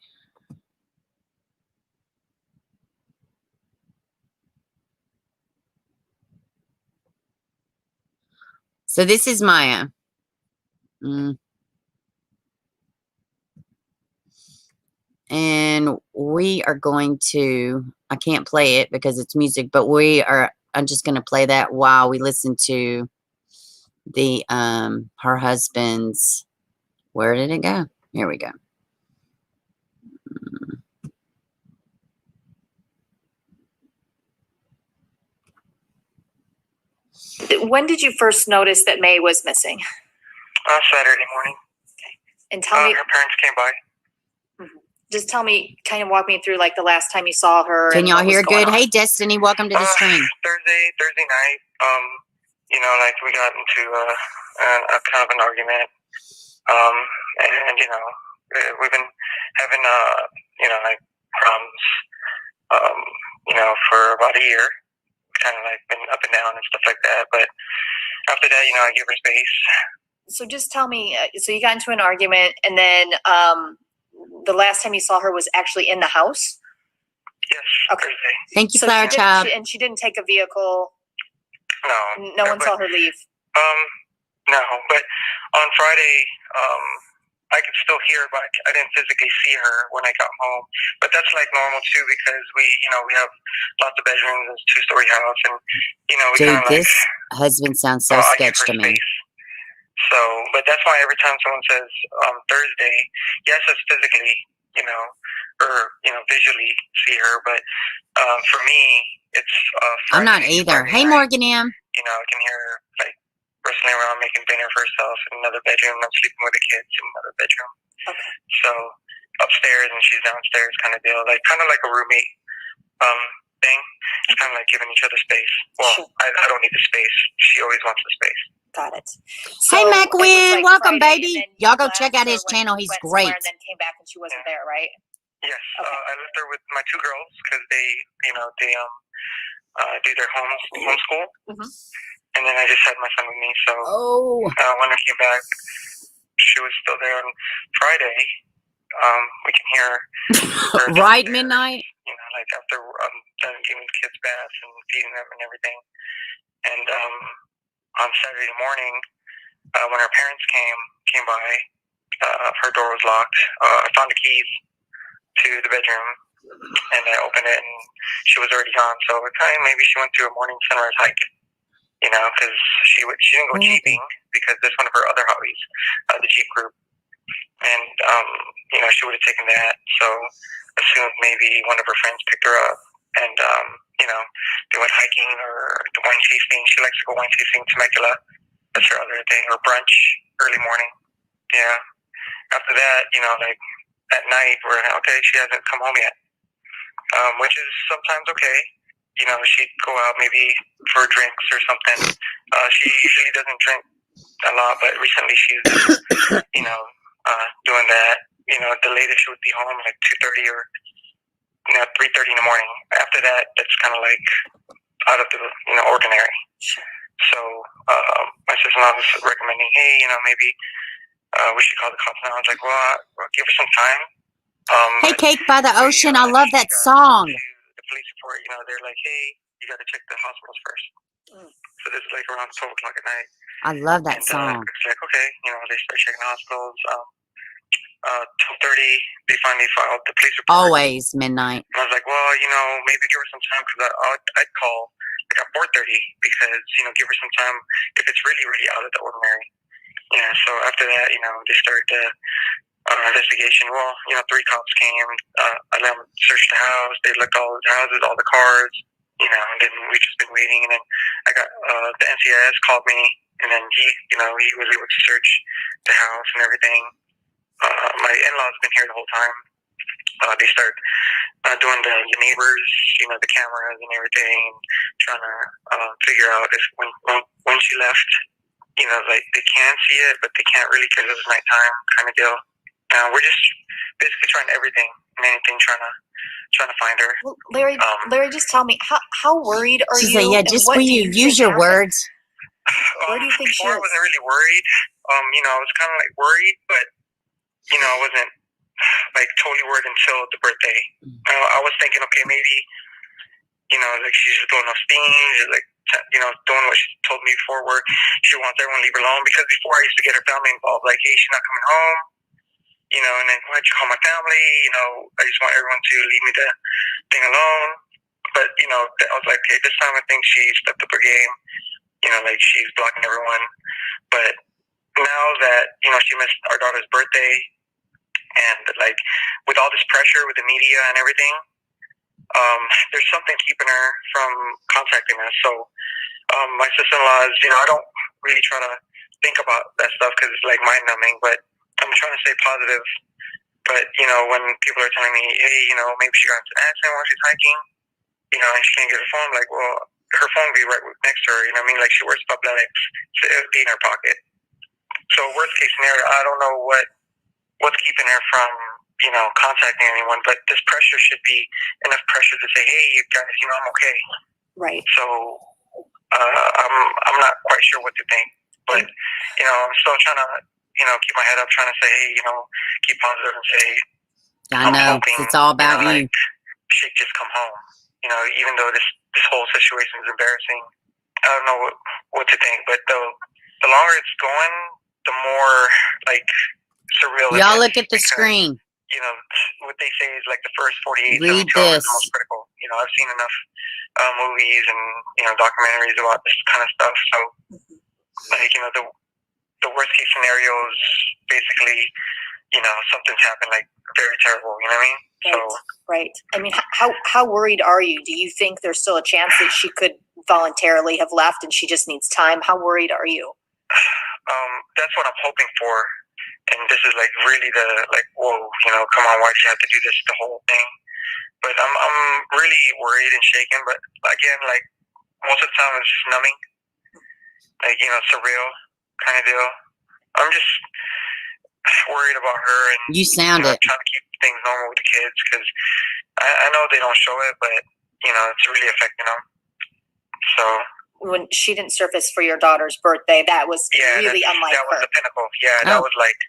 A: So this is Maya. And we are going to, I can't play it because it's music, but I'm just going to play that while we listen to the, her husband's, where did it go? Here we go.
D: When did you first notice that May was missing?
M: Saturday morning.
D: Okay. And tell me,
M: her parents came by.
D: just tell me, kind of walk me through like the last time you saw her.
A: Can y'all hear good? Hey, Destiny, welcome to the stream.
M: Thursday night, like we got into a kind of an argument. And we've been having, like problems, for about a year. Kind of like been up and down and stuff like that. But after that, I give her space.
D: So just tell me, so you got into an argument, and then the last time you saw her was actually in the house?
M: Yes.
D: Okay.
M: Thursday.
A: Thank you, Flower Child.
D: And she didn't take a vehicle?
M: No.
D: No one saw her leave?
M: No, but on Friday, I could still hear her, but I didn't physically see her when I got home. But that's like normal too, because we have lots of bedrooms, it's a 2-story house, and we
A: Dude,
M: kind of
A: this husband sounds so sketch to me.
M: So, but that's why every time someone says Thursday, yes, it's physically, or visually see her, but for me, it's
A: I'm not either. Hey, Morgan M.
M: I can hear her like wrestling around, making dinner for herself in another bedroom. I'm sleeping with the kids in another bedroom.
D: Okay.
M: So upstairs and she's downstairs, kind of deal, kind of like a roommate thing. It's kind of like giving each other space. Well, sure. I don't need the space. She always wants the space.
D: Got it.
A: So, hey, McWin, welcome, baby. Y'all go check out his channel. He's great.
D: And then came back and she wasn't there, right?
M: Yes. Okay. I left her with my 2 girls because they do their homeschool. Mm-hmm. And then I just had my son with me. So when I came back, she was still there on Friday. We can hear her
A: right midnight.
M: Like after I'm done giving the kids baths and feeding them and everything. And on Saturday morning, when her parents came by, her door was locked. I found the keys to the bedroom, and I opened it, and she was already gone. So maybe she went to a morning sunrise hike, because she didn't go jeeping because that's one of her other hobbies, the Jeep group. And, she would have taken that. So assumed maybe one of her friends picked her up, and, they went hiking or wine tasting. She likes to go wine tasting to Temecula. That's her other thing, or brunch, early morning. Yeah. After that, at night, we're okay, she hasn't come home yet, which is sometimes okay. She'd go out maybe for drinks or something. She usually doesn't drink a lot, but recently she's, doing that. The latest she would be home like 2:30 or 3:30 in the morning. After that, it's kind of like out of the ordinary. So my sister-in-law was recommending, hey, maybe we should call the cops now. I was like, well, give her some time.
A: Hey, Cake by the Ocean. I love that song.
M: The police report, they're like, hey, you got to check the hospitals first. So this is like around 12 o'clock at night.
A: I love that song.
M: It's like, okay, they start checking hospitals. 12:30, they finally filed the police report.
A: Always midnight.
M: And I was like, well, maybe give her some time, because I'd call like at 4:30 because, give her some time if it's really, really out of the ordinary. Yeah, so after that, they started the investigation. Well, 3 cops came. I let them search the house. They looked all the houses, all the cars, and then we just been waiting. And then I got the NCIS called me, and then he was able to search the house and everything. My in-laws have been here the whole time. They start doing the neighbors, the cameras and everything, trying to figure out if when she left, like they can see it, but they can't really because it was nighttime kind of deal. We're just basically trying everything and anything, trying to find her.
D: Well, Larry, just tell me, how worried are
A: She
D: you?
A: said, yeah,
D: and
A: just
D: what
A: will
D: do
A: you
D: think
A: use your
D: happened?
A: words?
D: Where do you think she
M: Before
D: is?
M: I wasn't really worried. I was kind of like worried, but I wasn't like totally worried until the birthday. I was thinking, okay, maybe like she's just blowing off steam, she's like doing what she told me before, where she wants everyone to leave her alone. Because before I used to get her family involved, like, hey, she's not coming home, and then why'd you call my family? I just want everyone to leave me the thing alone. But I was like, okay, this time I think she stepped up her game. Like she's blocking everyone. But now that she missed our daughter's birthday, and like with all this pressure with the media and everything, there's something keeping her from contacting us. So my sister-in-law is, I don't really try to think about that stuff because it's like mind-numbing, but I'm trying to stay positive. But when people are telling me, hey, maybe she got into an accident while she's hiking, and she can't get her phone, I'm like, well, her phone will be right next to her. Like she wears fabletics, so it would be in her pocket. So worst case scenario, I don't know what's keeping her from contacting anyone, but this pressure should be enough pressure to say, hey, you guys, I'm okay.
D: Right.
M: So I'm not quite sure what to think, but I'm still trying to keep my head up, trying to say, hey, keep positive and say,
A: I know, it's all about you.
M: Like, she just come home. Even though this whole situation is embarrassing, I don't know what to think, but the longer it's going, the more like surreal.
A: Y'all look at the screen.
M: What they say is like the first 48, 72
A: Read
M: hours
A: this.
M: is the most critical. I've seen enough movies and documentaries about this kind of stuff. So, like, the worst case scenario is basically, something's happened like very terrible. You know what I mean?
D: Right.
M: So,
D: right. I mean, how worried are you? Do you think there's still a chance that she could voluntarily have left and she just needs time? How worried are you?
M: that's what I'm hoping for. And this is like really the whoa, come on, why did you have to do this, the whole thing? But I'm really worried and shaken. But again, like most of the time, it's just numbing, like surreal kind of deal. I'm just worried about her, and
A: you sound it.
M: trying to keep things normal with the kids because I know they don't show it, but it's really affecting them. So
D: when she didn't surface for your daughter's birthday, that was really unlike
M: that was
D: her.
M: the pinnacle. Yeah, that was like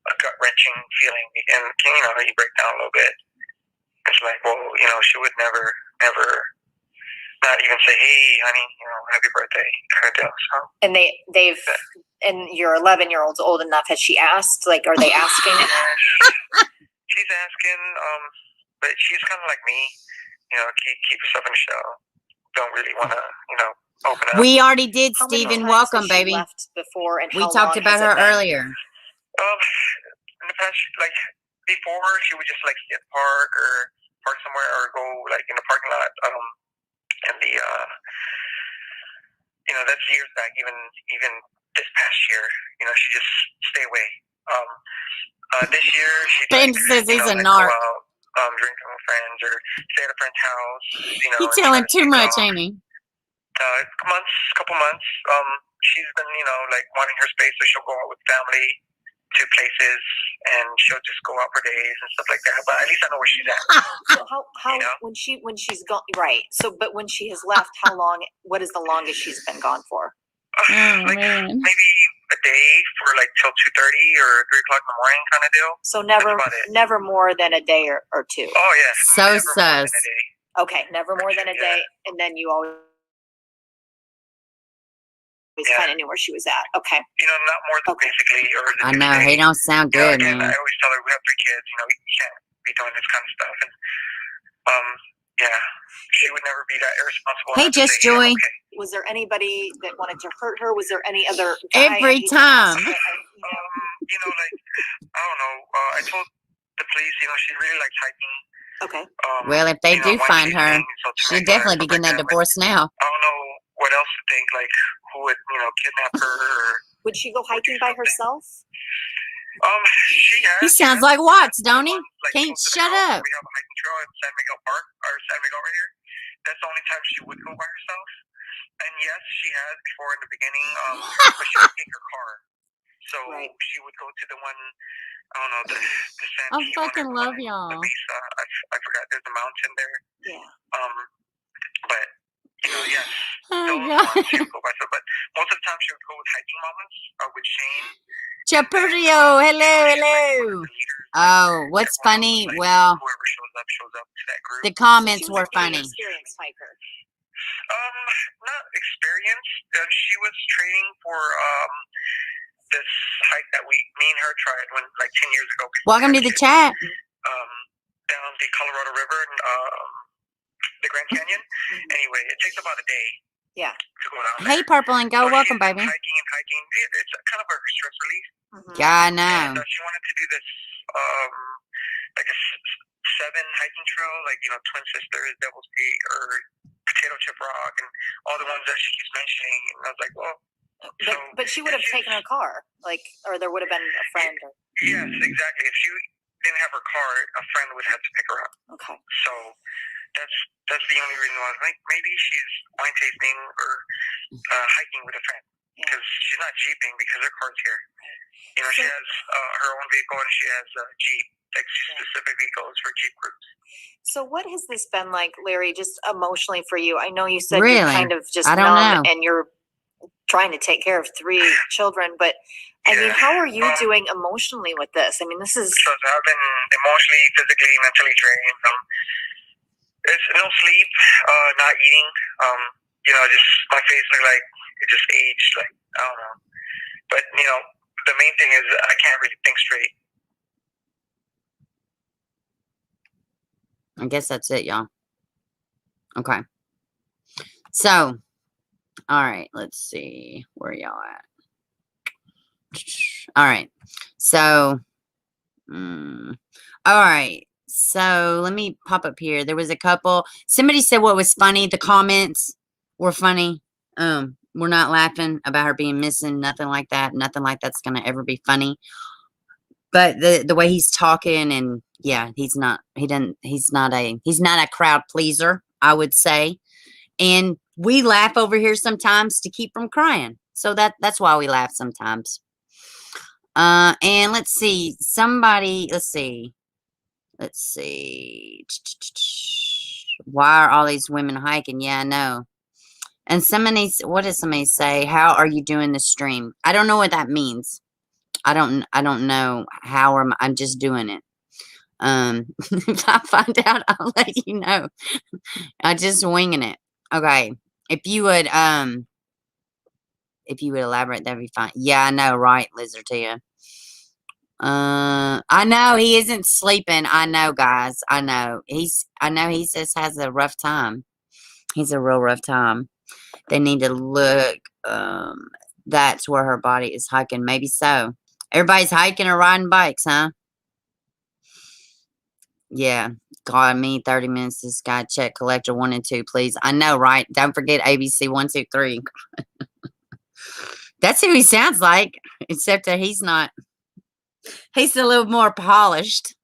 M: a gut wrenching feeling, and you break down a little bit. It's like, well, she would never not even say, hey, honey, happy birthday, kind of deal. So.
D: And they've, and your 11-year-old's old enough. Has she asked? Like, are they asking?
M: She's asking, but she's kind of like me, keep yourself in the shell. Don't really want to, open up.
A: We already did,
D: How many
A: Stephen.
D: times
A: Welcome,
D: has she
A: baby.
D: left before, and
A: We
D: how
A: talked
D: long
A: about
D: has it
A: her
D: been?
A: earlier.
M: In the past, like, before, she would just, like, sit at the park or park somewhere or go, like, in the parking lot, and the, that's years back, even this past year, she just stay away. This year, she
A: Ben says he's a narc.
M: go out, drink with friends or stay at a friend's house,
A: He's telling too much, ain't he?
M: Couple months, she's been, like, wanting her space, so she'll go out with family to places, and she'll just go out for days and stuff like that. But at least I know where she's at.
D: So how when she's gone, right? So, but when she has left, how long? What is the longest she's been gone for?
M: Like
A: man.
M: maybe a day for like till 2:30 or 3:00 in the morning, kind of deal.
D: So never more than a day or two.
M: Oh yes.
A: So
M: never more than
A: sus.
M: a day.
D: Okay, never more than a day, and then you always kind of knew where she was at. Okay.
M: Not more than basically. Or
A: I know he don't sound good,
M: again,
A: man.
M: I always tell her we have 3 kids. You can't be doing this kind of stuff. And yeah, she would never be that irresponsible.
A: Hey, Just Joy.
M: Okay.
D: Was there anybody that wanted to hurt her? Was there any other guy?
A: Every time.
M: Like I don't know. I told the police, she really likes hiking.
D: Okay.
A: Well, if they do find her, she'll definitely be getting that divorce now.
M: I don't know what else to think. Like who would kidnap her? Or
D: would she go hiking by herself?
M: She has.
A: He sounds like Watts, don't he? Can't shut up.
M: We have a hiking trail at San Miguel Park or San Miguel right here. That's the only time she would go by herself. And yes, she has before in the beginning, but she would take her car. So she would go to the one, I don't know, the San
A: I fucking love y'all.
M: Lisa, I forgot, there's a mountain there.
D: Yeah.
M: But, yes.
A: Oh,
M: those
A: God.
M: ones she would go by herself. But most of the time she would go with hiking moments with Shane.
A: Chapurio, hello. Oh, what's funny? Well,
M: whoever shows up to that group.
A: the comments were funny.
D: Experienced hiker.
M: Not experienced. She was training for this hike that me and her tried when like 10 years ago.
A: Welcome to the chat.
M: Down the Colorado River and the Grand Canyon. Anyway, it takes about a day.
D: Yeah.
M: To go down there.
A: Hey, Purple and Go, welcome, baby.
M: Hiking. It's kind of a stress relief.
A: Yeah, I know.
M: And she wanted to do this like a 7 hiking trail, like Twin Sisters, Devil's Peak, or Potato Chip Rock, and all the ones that she keeps mentioning. And I was like, well.
D: But she would have taken her car, or there would have been a friend.
M: Yes, exactly. If she didn't have her car, a friend would have to pick her up.
D: Okay.
M: So that's the only reason why I was like, maybe she's wine tasting or hiking with a friend, because she's not jeeping because her car's here. She has her own vehicle and she has a Jeep that specifically goes for Jeep groups.
D: So what has this been like, Larry, just emotionally for you? I know you said
A: Really?
D: you're kind of just
A: I don't
D: numb
A: know.
D: and you're trying to take care of 3 children, but I mean, how are you doing emotionally with this? I mean, this is...
M: So I've been emotionally, physically, mentally drained. It's no sleep, not eating. Just my face looked like it just aged. Like, I don't know. But, the main thing is I can't really think straight.
A: I guess that's it, y'all. Okay. So, all right, let's see where y'all at. All right. So, all right. So, let me pop up here. There was a couple. Somebody said what was funny. The comments were funny. We're not laughing about her being missing. Nothing like that. Nothing like that's going to ever be funny. But the way he's talking, and yeah, he's not a crowd pleaser, I would say. And we laugh over here sometimes to keep from crying. So that's why we laugh sometimes. And let's see. Let's see. Why are all these women hiking? Yeah, I know. And what does somebody say? How are you doing the stream? I don't know what that means. I don't know how I'm just doing it. If I find out, I'll let you know. I'm just winging it. Okay. If you would elaborate, that'd be fine. Yeah, I know, right, Lizardia? I know he isn't sleeping. I know, guys. I know. I know he just has a rough time. He's a real rough time. They need to look, that's where her body is hiking. Maybe so. Everybody's hiking or riding bikes, huh? Yeah. God, me 30 minutes. This guy, check collector 1 and 2, please. I know, right? Don't forget ABC 1, 2, 3. That's who he sounds like, except that he's not. He's a little more polished.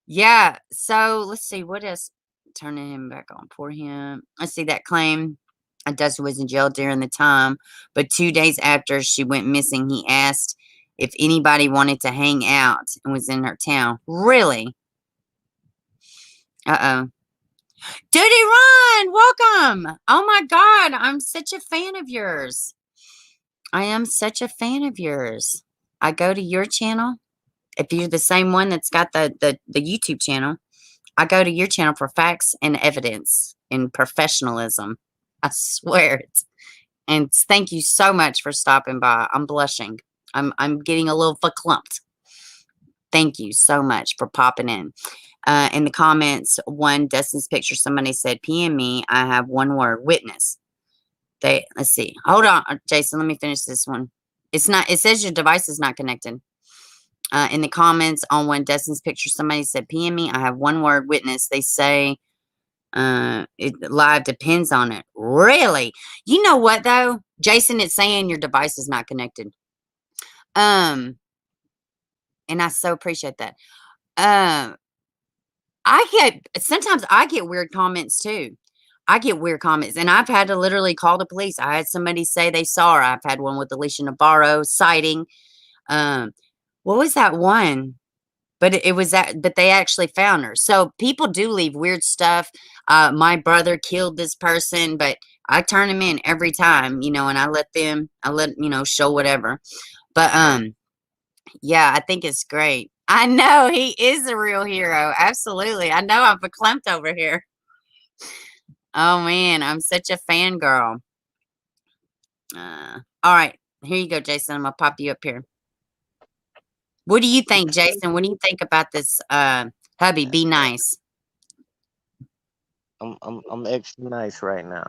A: Yeah. So let's see. What else? Turning him back on for him. Let's see that claim. Natasha was in jail during the time, but 2 days after she went missing, he asked if anybody wanted to hang out and was in her town. Really? Uh-oh. Duty Ron, welcome. Oh my God, I'm such a fan of yours. I am such a fan of yours. I go to your channel. If you're the same one that's got the YouTube channel, I go to your channel for facts and evidence and professionalism. I swear it. And thank you so much for stopping by. I'm blushing. I'm getting a little verklempt. Thank you so much for popping in. In the comments, Dustin's picture, somebody said, PM me. I have one word, witness. Let's see. Hold on, Jason. Let me finish this one. It says your device is not connected. In the comments on Dustin's picture, somebody said, PM me. I have one word, witness. They say, live depends on it. Really? You know what though? Jason, it's saying your device is not connected. And I so appreciate that. Sometimes I get weird comments too. I get weird comments, and I've had to literally call the police. I had somebody say they saw her. I've had one with Alicia Navarro sighting. What was that one? But but they actually found her. So people do leave weird stuff. My brother killed this person, but I turn them in every time, and I let show whatever. But yeah, I think it's great. I know he is a real hero. Absolutely. I know I'm verklempt over here. Oh man, I'm such a fangirl. All right, here you go, Jason. I'm gonna pop you up here. What do you think, Jason? What do you think about this hubby? Be nice.
N: I'm extra nice right now.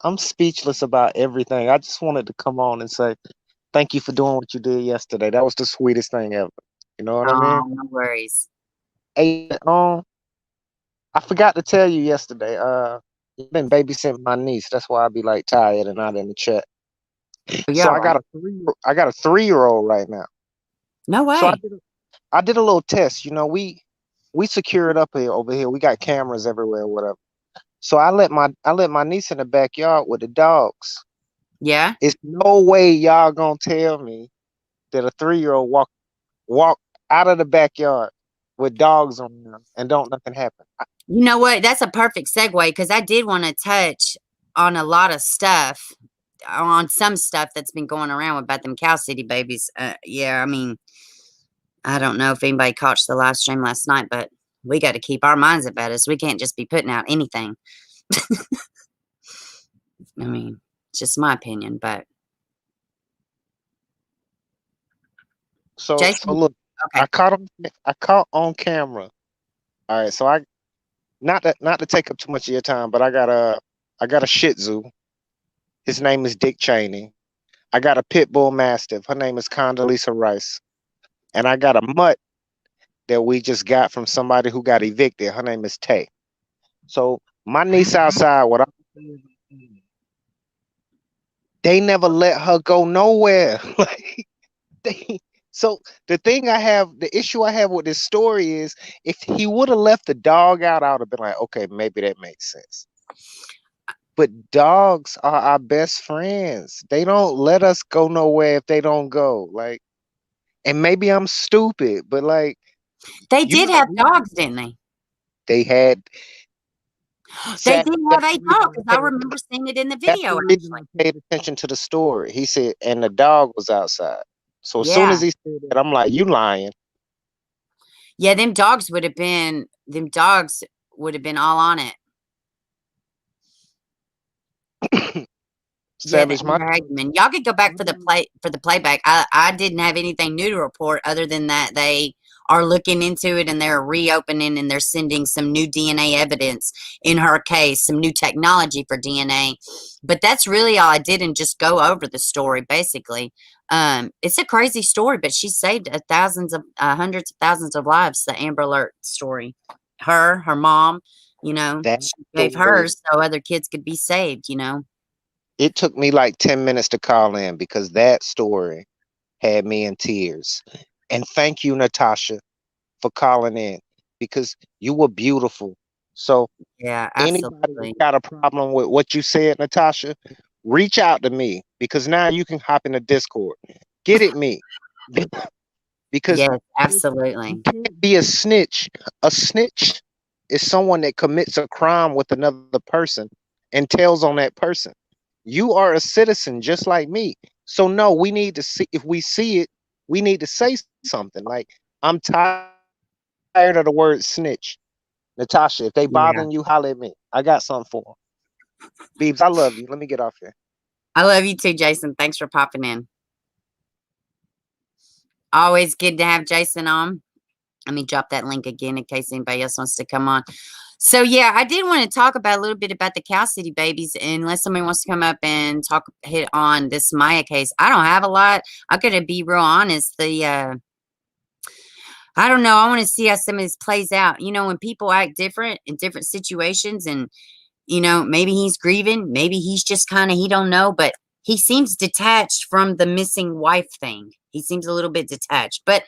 N: I'm speechless about everything. I just wanted to come on and say thank you for doing what you did yesterday. That was the sweetest thing ever. You know what I mean?
A: No worries.
N: Hey, I forgot to tell you yesterday. I've been babysitting my niece. That's why I be like tired and not in the chat.
A: Yeah,
N: So I got a 3-year-old right now.
A: No way.
N: So I did a little test. We secured up over here. We got cameras everywhere, whatever. So I let my niece in the backyard with the dogs.
A: Yeah.
N: It's no way y'all gonna tell me that a 3-year-old walk out of the backyard with dogs on them and don't nothing happen.
A: You know what? That's a perfect segue because I did want to touch on a lot of stuff, on some stuff that's been going around about them Cow City babies. Yeah, I mean, I don't know if anybody caught the live stream last night, but we got to keep our minds about us. We can't just be putting out anything. I mean, it's just my opinion, but.
N: So
A: Jason?
N: look,
A: okay.
N: I caught on camera. All right, so not to take up too much of your time, but I got a Shih Tzu. His name is Dick Cheney. I got a Pit Bull Mastiff. Her name is Condoleezza Rice. And I got a mutt that we just got from somebody who got evicted. Her name is Tay. So my niece outside, they never let her go nowhere. So the issue I have with this story is if he would have left the dog out, I would have been like, okay, maybe that makes sense. But dogs are our best friends. They don't let us go nowhere if they don't go. And maybe I'm stupid, but
A: they did have dogs, didn't they?
N: They had.
A: They did have a dog because I remember seeing it in the video.
N: That's the reason I paid attention to the story. He said, and the dog was outside. So as soon as he said that, I'm like, you lying.
A: Yeah, them dogs would have been all on it.
N: Savage
A: Yeah,
N: Mike.
A: Hagerman. Y'all could go back for the playback. I didn't have anything new to report other than that they are looking into it and they're reopening and they're sending some new DNA evidence in her case, some new technology for DNA. But that's really all I did, and just go over the story basically. It's a crazy story, but she saved hundreds of thousands of lives. The Amber Alert story, her mom,
N: That
A: she gave
N: story,
A: hers so other kids could be saved.
N: it took me like 10 minutes to call in because that story had me in tears. And thank you, Natasha, for calling in because you were beautiful. So
A: Yeah,
N: anybody
A: absolutely.
N: got a problem with what you said, Natasha, reach out to me because now you can hop in the Discord. Get at me. Because
A: Yes,
N: you
A: absolutely.
N: can't be a snitch. A snitch is someone that commits a crime with another person and tells on that person. You are a citizen just like me. So no, we need to see, if we see it, we need to say something. Like, I'm tired of the word snitch. Natasha, if they
A: Yeah.
N: bothering you, holler at me. I got something for them. Beebs, I love you. Let me get off here.
A: I love you too, Jason. Thanks for popping in. Always good to have Jason on. Let me drop that link again in case anybody else wants to come on. So yeah, I did want to talk about a little bit about the Cal City babies, unless somebody wants to come up and hit on this Maya case. I don't have a lot. I'm gonna be real honest. I don't know. I want to see how some of this plays out. When people act different in different situations, and maybe he's grieving, maybe he's just he don't know, but he seems detached from the missing wife thing. He seems a little bit detached, but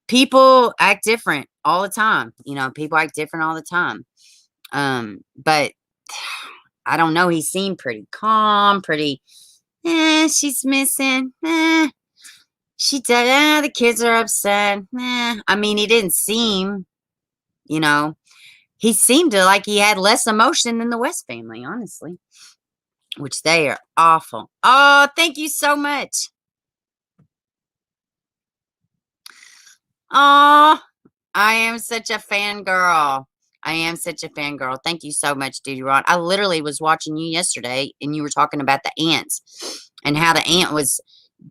A: people act different all the time. People act different all the time. But I don't know. He seemed pretty calm, pretty, she's missing. She did, the kids are upset. I mean, he didn't seem, he seemed like he had less emotion than the West family, honestly, which they are awful. Oh, thank you so much. Oh, I am such a fangirl. I am such a fangirl. Thank you so much, Duty Rod. I literally was watching you yesterday, and you were talking about the ants and how the ant was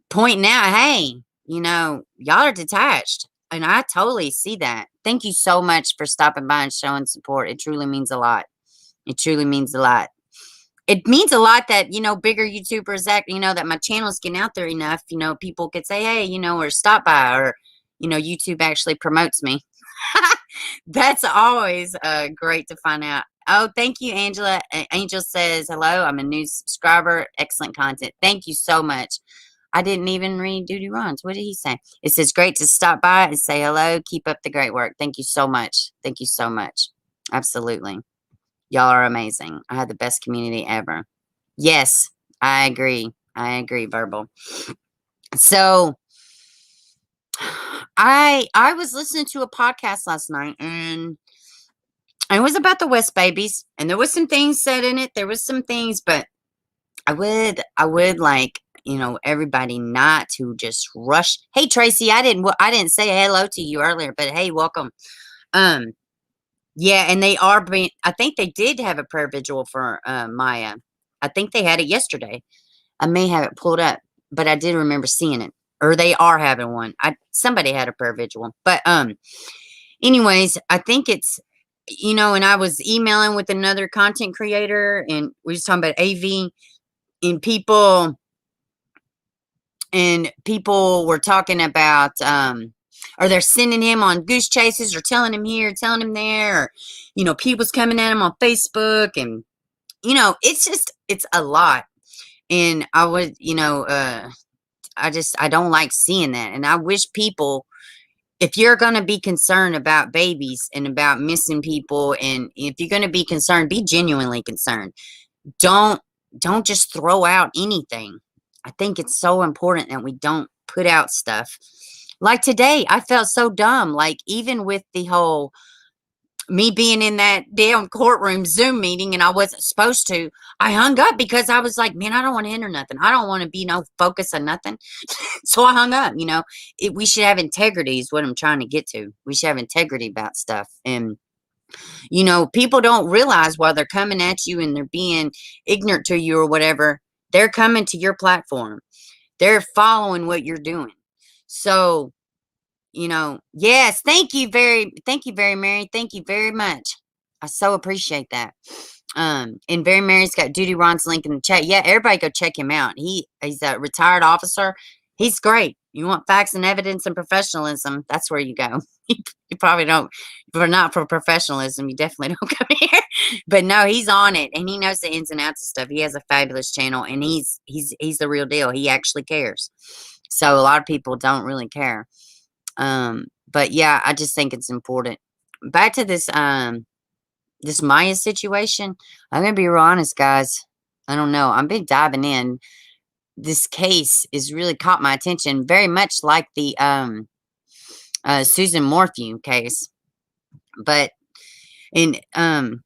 A: pointing out, hey, y'all are detached. And I totally see that. Thank you so much for stopping by and showing support. It truly means a lot. It truly means a lot. It means a lot that, bigger YouTubers that my channel's getting out there enough, people could say, hey, or stop by, or, YouTube actually promotes me. That's always great to find out. Oh, thank you, Angela. Angel says, hello, I'm a new subscriber. Excellent content. Thank you so much. I didn't even read Duty Ron's. What did he say? It says, great to stop by and say hello. Keep up the great work. Thank you so much. Thank you so much. Absolutely. Y'all are amazing. I had the best community ever. Yes, I agree. I agree, Verbal. So I was listening to a podcast last night, and it was about the West babies, and there was some things said in it. There was some things, but I would like, everybody not to just rush. Hey, Tracy, I didn't say hello to you earlier, but hey, welcome. Yeah, and I think they did have a prayer vigil for Maya. I think they had it yesterday. I may have it pulled up, but I did remember seeing it. Or they are having one. Somebody had a prayer vigil. But anyways, I think it's, and I was emailing with another content creator, and we was talking about AV, and people were talking about or they're sending him on goose chases, or telling him here, telling him there, or people's coming at him on Facebook, and it's a lot. And I would I don't like seeing that. And I wish people, if you're going to be concerned about babies and about missing people, and if you're going to be concerned, be genuinely concerned. Don't just throw out anything. I think it's so important that we don't put out stuff. Like today, I felt so dumb. Like, even with the whole me being in that damn courtroom Zoom meeting, and I wasn't supposed to, I hung up because I was like, man, I don't want to enter nothing. I don't want to be no focus on nothing. So I hung up. We should have integrity is what I'm trying to get to. We should have integrity about stuff. And You know, people don't realize while they're coming at you and they're being ignorant to you or whatever, they're coming to your platform. They're following what you're doing. So, you know, yes, thank you very, Mary. Thank you very much. I so appreciate that. And Very Mary's got Duty Ron's link in the chat. Yeah, everybody go check him out. He's a retired officer. He's great. You want facts and evidence and professionalism, that's where you go. You probably don't, if you're not for professionalism, you definitely don't come here. But no, he's on it and he knows the ins and outs of stuff. He has a fabulous channel and he's the real deal. He actually cares. So a lot of people don't really care. But yeah, I just think it's important. Back to this this Maya situation. I'm gonna be real honest, guys. I don't know. I've been diving in. This case is really caught my attention, very much like the Susan Morphew case. But in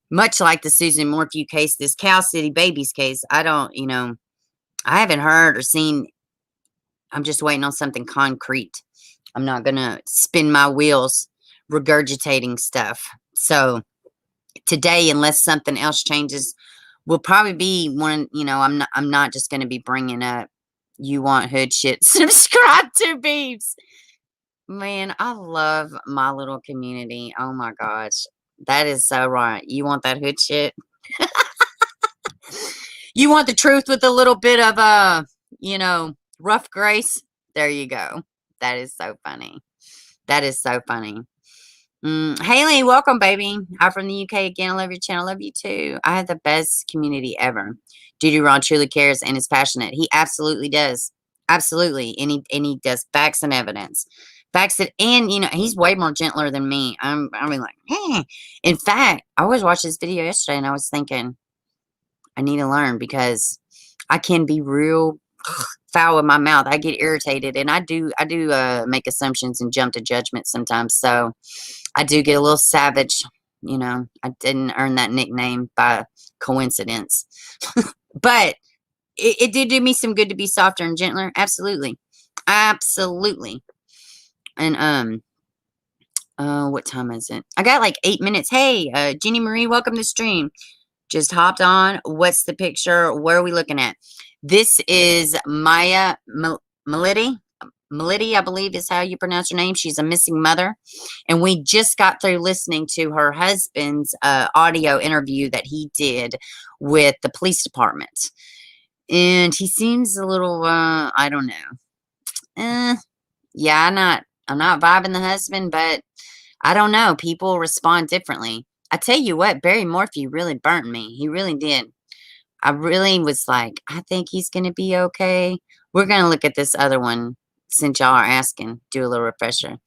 A: much like the Susan Morphew case, this Cal City Babies case, I don't, you know, I haven't heard or seen. I'm just waiting on something concrete. I'm not gonna spin my wheels regurgitating stuff. So today, unless something else changes, will probably be one. You know, I'm not just gonna be bringing up. You want hood shit? Subscribe to Beeps. Man, I love my little community. Oh my gosh. That is so right. You want that hood shit? You want the truth with a little bit of, you know, rough grace? There you go. That is so funny. That is so funny. Haley, welcome, baby. I'm from the UK again. I love your channel. I love you too. I have the best community ever. Duty Ron truly cares and is passionate. He absolutely does. Absolutely. And he does facts and evidence. Facts that, and you know, he's way more gentler than me. I'm like, hey. In fact, I was watching this video yesterday and I was thinking, I need to learn because I can be real foul in my mouth. I get irritated and I do make assumptions and jump to judgment sometimes. So I do get a little savage. You know, I didn't earn that nickname by coincidence. But it did do me some good to be softer and gentler. Absolutely. Absolutely. And what time is it? I got like 8 minutes. Hey, Jenny Marie, welcome to the stream. Just hopped on. What's the picture? Where are we looking at? This is Maya Millete. Millete, I believe is how you pronounce her name. She's a missing mother. And we just got through listening to her husband's audio interview that he did with the police department. And he seems a little, I don't know. Yeah, I'm not vibing the husband, but I don't know. People respond differently. I tell you what, Barry Morphew really burnt me. He really did. I really was like, I think he's going to be okay. We're going to look at this other one since y'all are asking. Do a little refresher.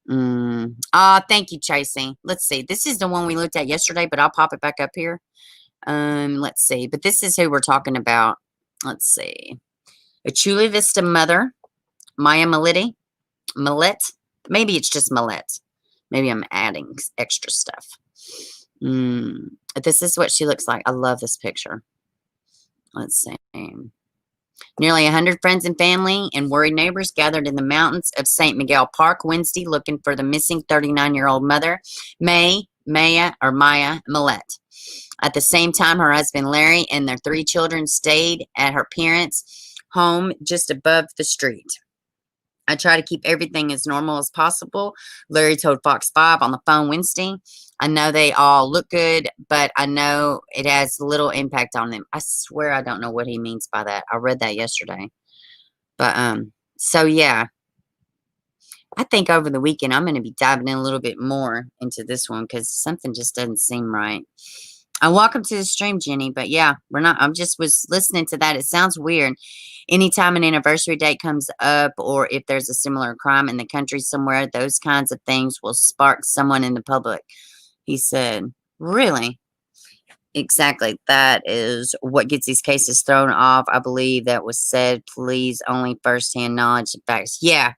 A: Thank you, Chasey. Let's see. This is the one we looked at yesterday, but I'll pop it back up here. Let's see. But this is who we're talking about. Let's see. A Chula Vista mother, Maya Millete. Maybe it's just Millete. Maybe I'm adding extra stuff. This is what she looks like. I love this picture. Let's see. Nearly 100 friends and family and worried neighbors gathered in the mountains of St. Miguel Park Wednesday looking for the missing 39-year-old mother, Maya Millete. At the same time, her husband Larry and their 3 children stayed at her parents' home just above the street. I try to keep everything as normal as possible, Larry told Fox 5 on the phone Wednesday. I know they all look good, but I know it has little impact on them. I swear I don't know what he means by that. I read that yesterday. But, so yeah. I think over the weekend I'm going to be diving in a little bit more into this one because something just doesn't seem right. Welcome to the stream, Jenny. But yeah, I just was listening to that. It sounds weird. Anytime an anniversary date comes up or if there's a similar crime in the country somewhere, those kinds of things will spark someone in the public. He said, really? Exactly. That is what gets these cases thrown off. I believe that was said, please, only firsthand knowledge of facts. Yeah.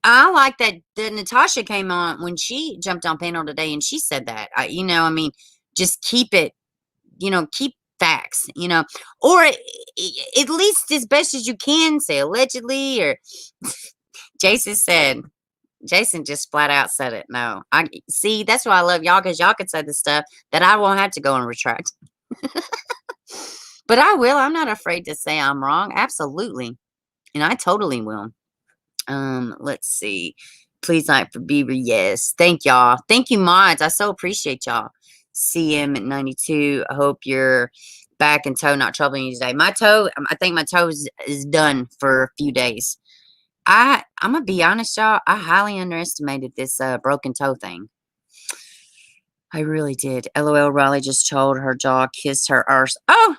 A: I like that Natasha came on when she jumped on panel today and she said that. Just keep it, keep facts, or at least as best as you can say allegedly, or Jason said, Jason just flat out said it. No, I see. That's why I love y'all, because y'all could say the stuff that I won't have to go and retract. But I will. I'm not afraid to say I'm wrong. Absolutely, and I totally will. Let's see. Please like for Bieber. Yes, thank y'all. Thank you, mods. I so appreciate y'all. CM at 92. I hope you're back and toe not troubling you today. My toe. I think my toe is done for a few days. I'm gonna be honest, y'all. I highly underestimated this broken toe thing. I really did. LOL. Riley just told her jaw kissed her arse. Oh,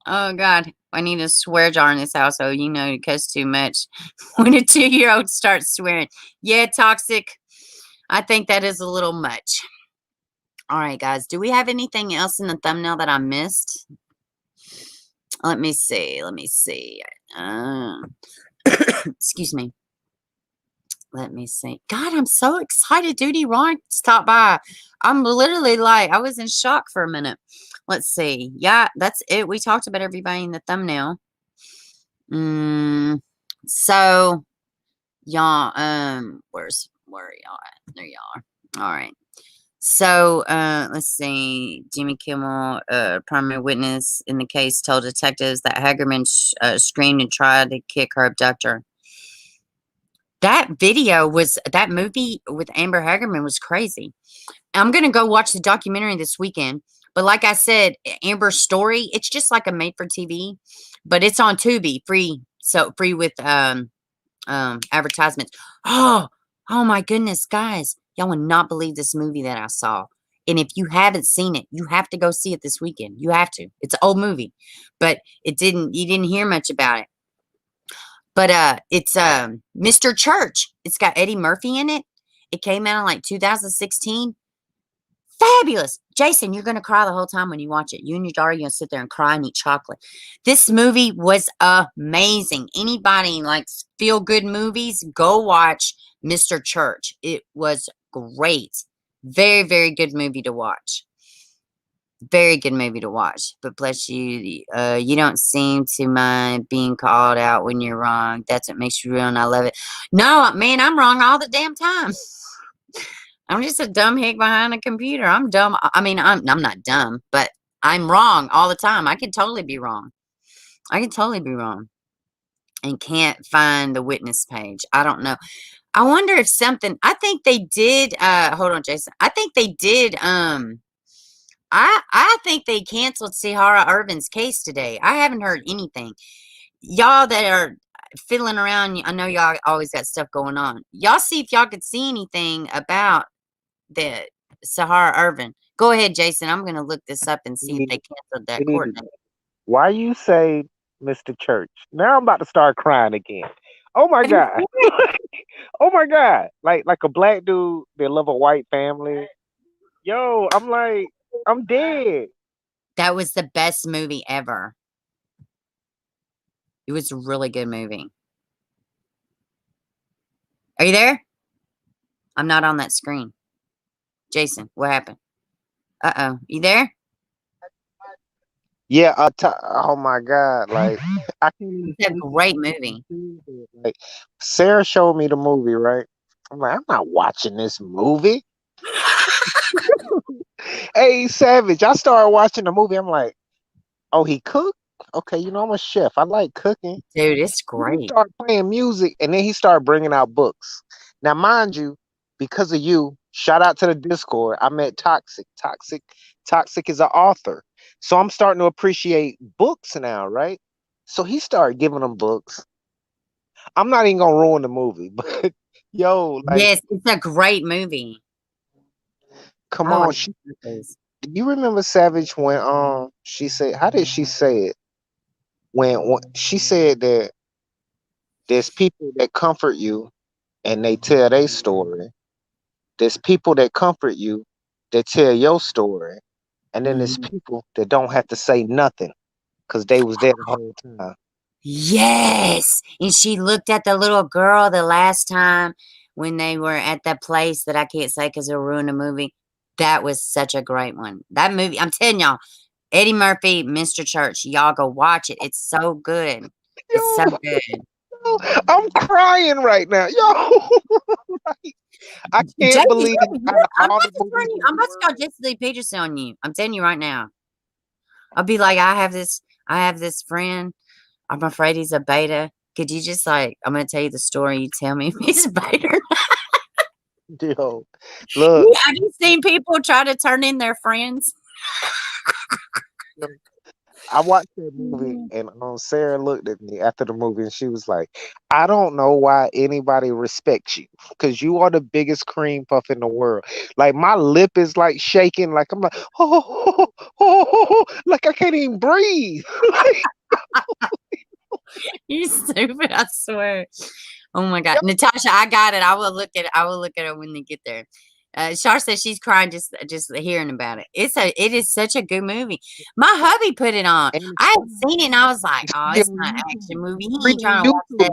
A: oh God. I need a swear jar in this household. You know, it cuss too much when a 2-year-old starts swearing. Yeah, toxic. I think that is a little much. All right, guys. Do we have anything else in the thumbnail that I missed? Let me see. Let me see. Excuse me. Let me see. God, I'm so excited. Duty Ron stopped by. I'm literally like, I was in shock for a minute. Let's see. Yeah, that's it. We talked about everybody in the thumbnail. So, y'all, where are y'all at? There y'all are. All right. So, let's see. Jimmy Kimmel, primary witness in the case, told detectives that Hagerman screamed and tried to kick her abductor. That movie with Amber Hagerman was crazy. I'm going to go watch the documentary this weekend. But like I said, Amber's story, it's just like a made for TV, but it's on Tubi, free. So free with advertisements. Oh my goodness, guys. Y'all would not believe this movie that I saw. And if you haven't seen it, you have to go see it this weekend. You have to. It's an old movie, but you didn't hear much about it. But it's Mr. Church. It's got Eddie Murphy in it. It came out in like 2016. Fabulous. Jason, you're going to cry the whole time when you watch it. You and your daughter, you're going to sit there and cry and eat chocolate. This movie was amazing. Anybody likes feel-good movies, go watch Mr. Church. It was great. Very, very good movie to watch. Very good movie to watch. But bless you, you don't seem to mind being called out when you're wrong. That's what makes you real, and I love it. No, man, I'm wrong all the damn time. I'm just a dumb hick behind a computer. I'm dumb. I mean, I'm not dumb, but I'm wrong all the time. I could totally be wrong. I could totally be wrong. And can't find the witness page. I don't know. I wonder if something, I think they did, hold on, Jason. I think they did, I think they canceled Sahara Irvin's case today. I haven't heard anything. Y'all that are fiddling around, I know y'all always got stuff going on. Y'all see if y'all could see anything about the Sahara Irvin. Go ahead, Jason. I'm going to look this up and see if they canceled that court date.
N: Why you say Mr. Church? Now I'm about to start crying again. Oh my God. Oh my God. Like a black dude that love a white family. Yo, I'm like, I'm dead.
A: That was the best movie ever. It was a really good movie. Are you there? I'm not on that screen. Jason, what happened? Uh-oh. You there?
N: Yeah, oh my God. Like, I can't.
A: It's a great movie.
N: Like, Sarah showed me the movie, right? I'm like, I'm not watching this movie. Hey, Savage, I started watching the movie. I'm like, oh, he cooked? Okay, you know, I'm a chef. I like cooking.
A: Dude, it's great.
N: He started playing music, and then he started bringing out books. Now, mind you, because of you, shout out to the Discord, I met Toxic. Toxic is an author. So I'm starting to appreciate books now, right? So he started giving them books. I'm not even gonna ruin the movie, but yo, like,
A: yes, it's a great movie.
N: Come on, do you remember Savage when she said, how did she say it? When she said that there's people that comfort you and they tell their story. There's people that comfort you that tell your story. And then there's people that don't have to say nothing because they was there the whole time.
A: Yes. And she looked at the little girl the last time when they were at that place that I can't say because it'll ruin the movie. That was such a great one. That movie, I'm telling y'all, Eddie Murphy, Mr. Church, y'all go watch it. It's so good. It's so good.
N: I'm crying right now, yo. I can't believe
A: I'm about to call Jesse Lee Peterson on you. I'm telling you right now. I'll be like, I have this friend. I'm afraid he's a beta. Could you just like, I'm gonna tell you the story. You tell me if he's a beta.
N: Yo, look.
A: Have you seen people try to turn in their friends?
N: I watched that movie, and Sarah looked at me after the movie, and she was like, "I don't know why anybody respects you, because you are the biggest cream puff in the world. Like my lip is like shaking, like I'm like, like I can't even breathe."
A: You're stupid, I swear. Oh my God, Natasha, I got it. I will look at it when they get there. Shar says she's crying just hearing about it. It is such a good movie. My hubby put it on. I had seen it and I was like, oh, it's not an action movie. He ain't trying to watch that.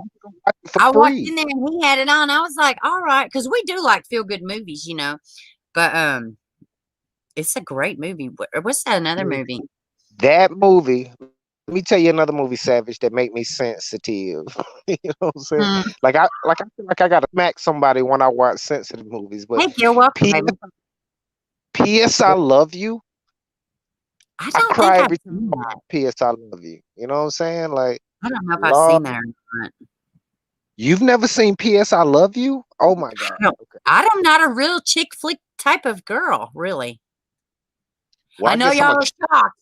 A: I walked in there and he had it on. I was like, all right, because we do like feel good movies, you know. But it's a great movie. What's that another movie?
N: That movie. Let me tell you another movie, Savage, that make me sensitive. You know what I'm saying? Like I feel like I gotta smack somebody when I watch sensitive movies. But
A: hey, you're welcome, baby.
N: P.S. I Love You.
A: I
N: cry every time I watch P.S. I Love You. You know what I'm saying? Like
A: I don't know if I've seen that or not.
N: You've never seen P.S. I Love You? Oh my God.
A: I'm not a real chick flick type of girl, really.
N: Well,
A: I know y'all are shocked.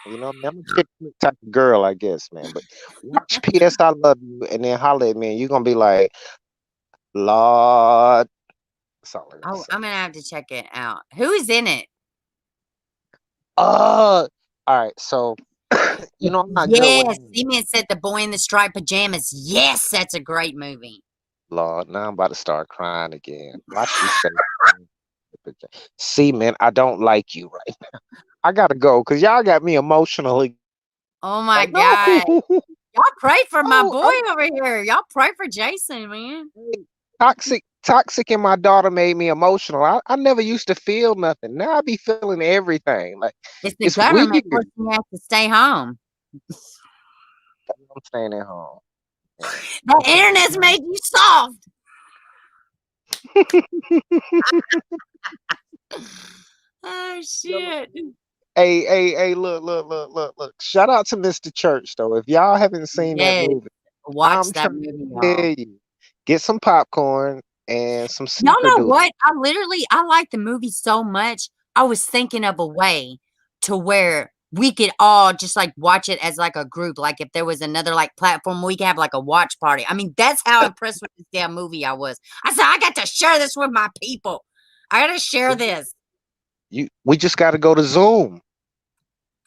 N: You know, I'm a chick flick type of girl, I guess, man. But watch P.S. I Love You and then holler at me and you're gonna be like, Lord. That's all I'm
A: I'm gonna have to check it out. Who is in it?
N: All right, so you know I'm not good
A: Yes,
N: with
A: Seaman said The Boy in the Striped Pajamas. Yes, that's a great movie.
N: Lord, now I'm about to start crying again. Watch me say see, man, I don't like you right now. I gotta go because y'all got me emotionally.
A: Oh my God. Y'all pray for my boy over here. Y'all pray for Jason, man.
N: Toxic and my daughter made me emotional. I never used to feel nothing. Now I be feeling everything. Like
A: it's the government
N: weird.
A: forcing you have to stay home.
N: I'm staying at home.
A: The internet's made you soft. Oh shit.
N: Hey, look. Shout out to Mr. Church though. If y'all haven't seen that movie,
A: watch that movie, y'all.
N: Get some popcorn and some
A: y'all know what? I like the movie so much. I was thinking of a way to where we could all just like watch it as like a group. Like if there was another like platform, we could have like a watch party. I mean, that's how impressed with this damn movie I was. I said, I got to share this with my people. I got to share this.
N: We just got to go to Zoom.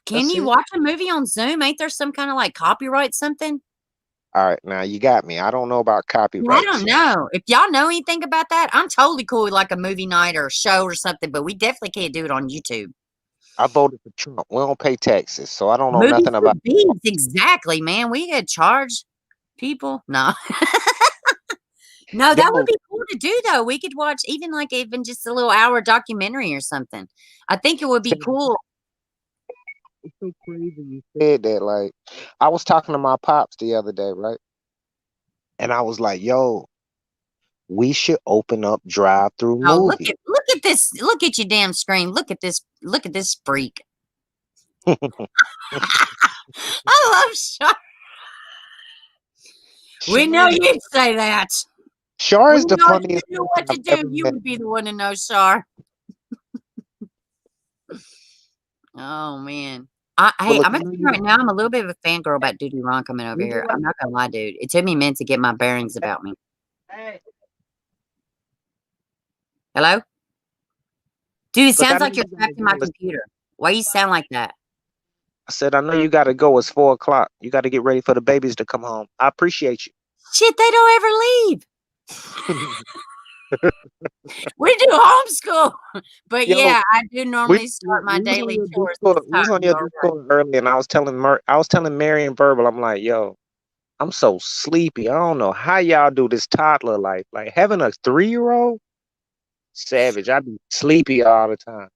A: Can you watch a movie on Zoom? Ain't there some kind of like copyright something?
N: All right, now you got me. I don't know about copyright.
A: I don't know. If y'all know anything about that, I'm totally cool with like a movie night or a show or something, but we definitely can't do it on YouTube.
N: I voted for Trump. We don't pay taxes, so I don't know nothing about
A: it. Exactly, man. We could charge people. No. No, that would be cool to do though. We could watch even just a little hour documentary or something. I think it would be cool.
N: It's so crazy you said that. Like, I was talking to my pops the other day, right? And I was like, yo, we should open up drive-through movies.
A: Look at this. Look at your damn screen. Look at this freak. I love Shar. We know you'd say that.
N: Shar is the funniest.
A: You know what to do. You would be the one to know, Shar. Oh man. Hey, I'm gonna tell you right now, I'm a little bit of a fangirl about Duty Ron coming over here. I'm not gonna lie, dude. It took me a minute to get my bearings about me. Hello? Dude, it sounds like you're trapped in my computer. Why you sound like that?
N: I said, I know you gotta go. It's 4:00. You gotta get ready for the babies to come home. I appreciate you.
A: Shit, they don't ever leave. We do homeschool. But yeah, I do normally start my daily chores.
N: We was on your Discord early, and I was telling Mary and Verbal, I'm like, yo, I'm so sleepy. I don't know how y'all do this toddler life. Like having a 3-year-old, savage. I be sleepy all the time.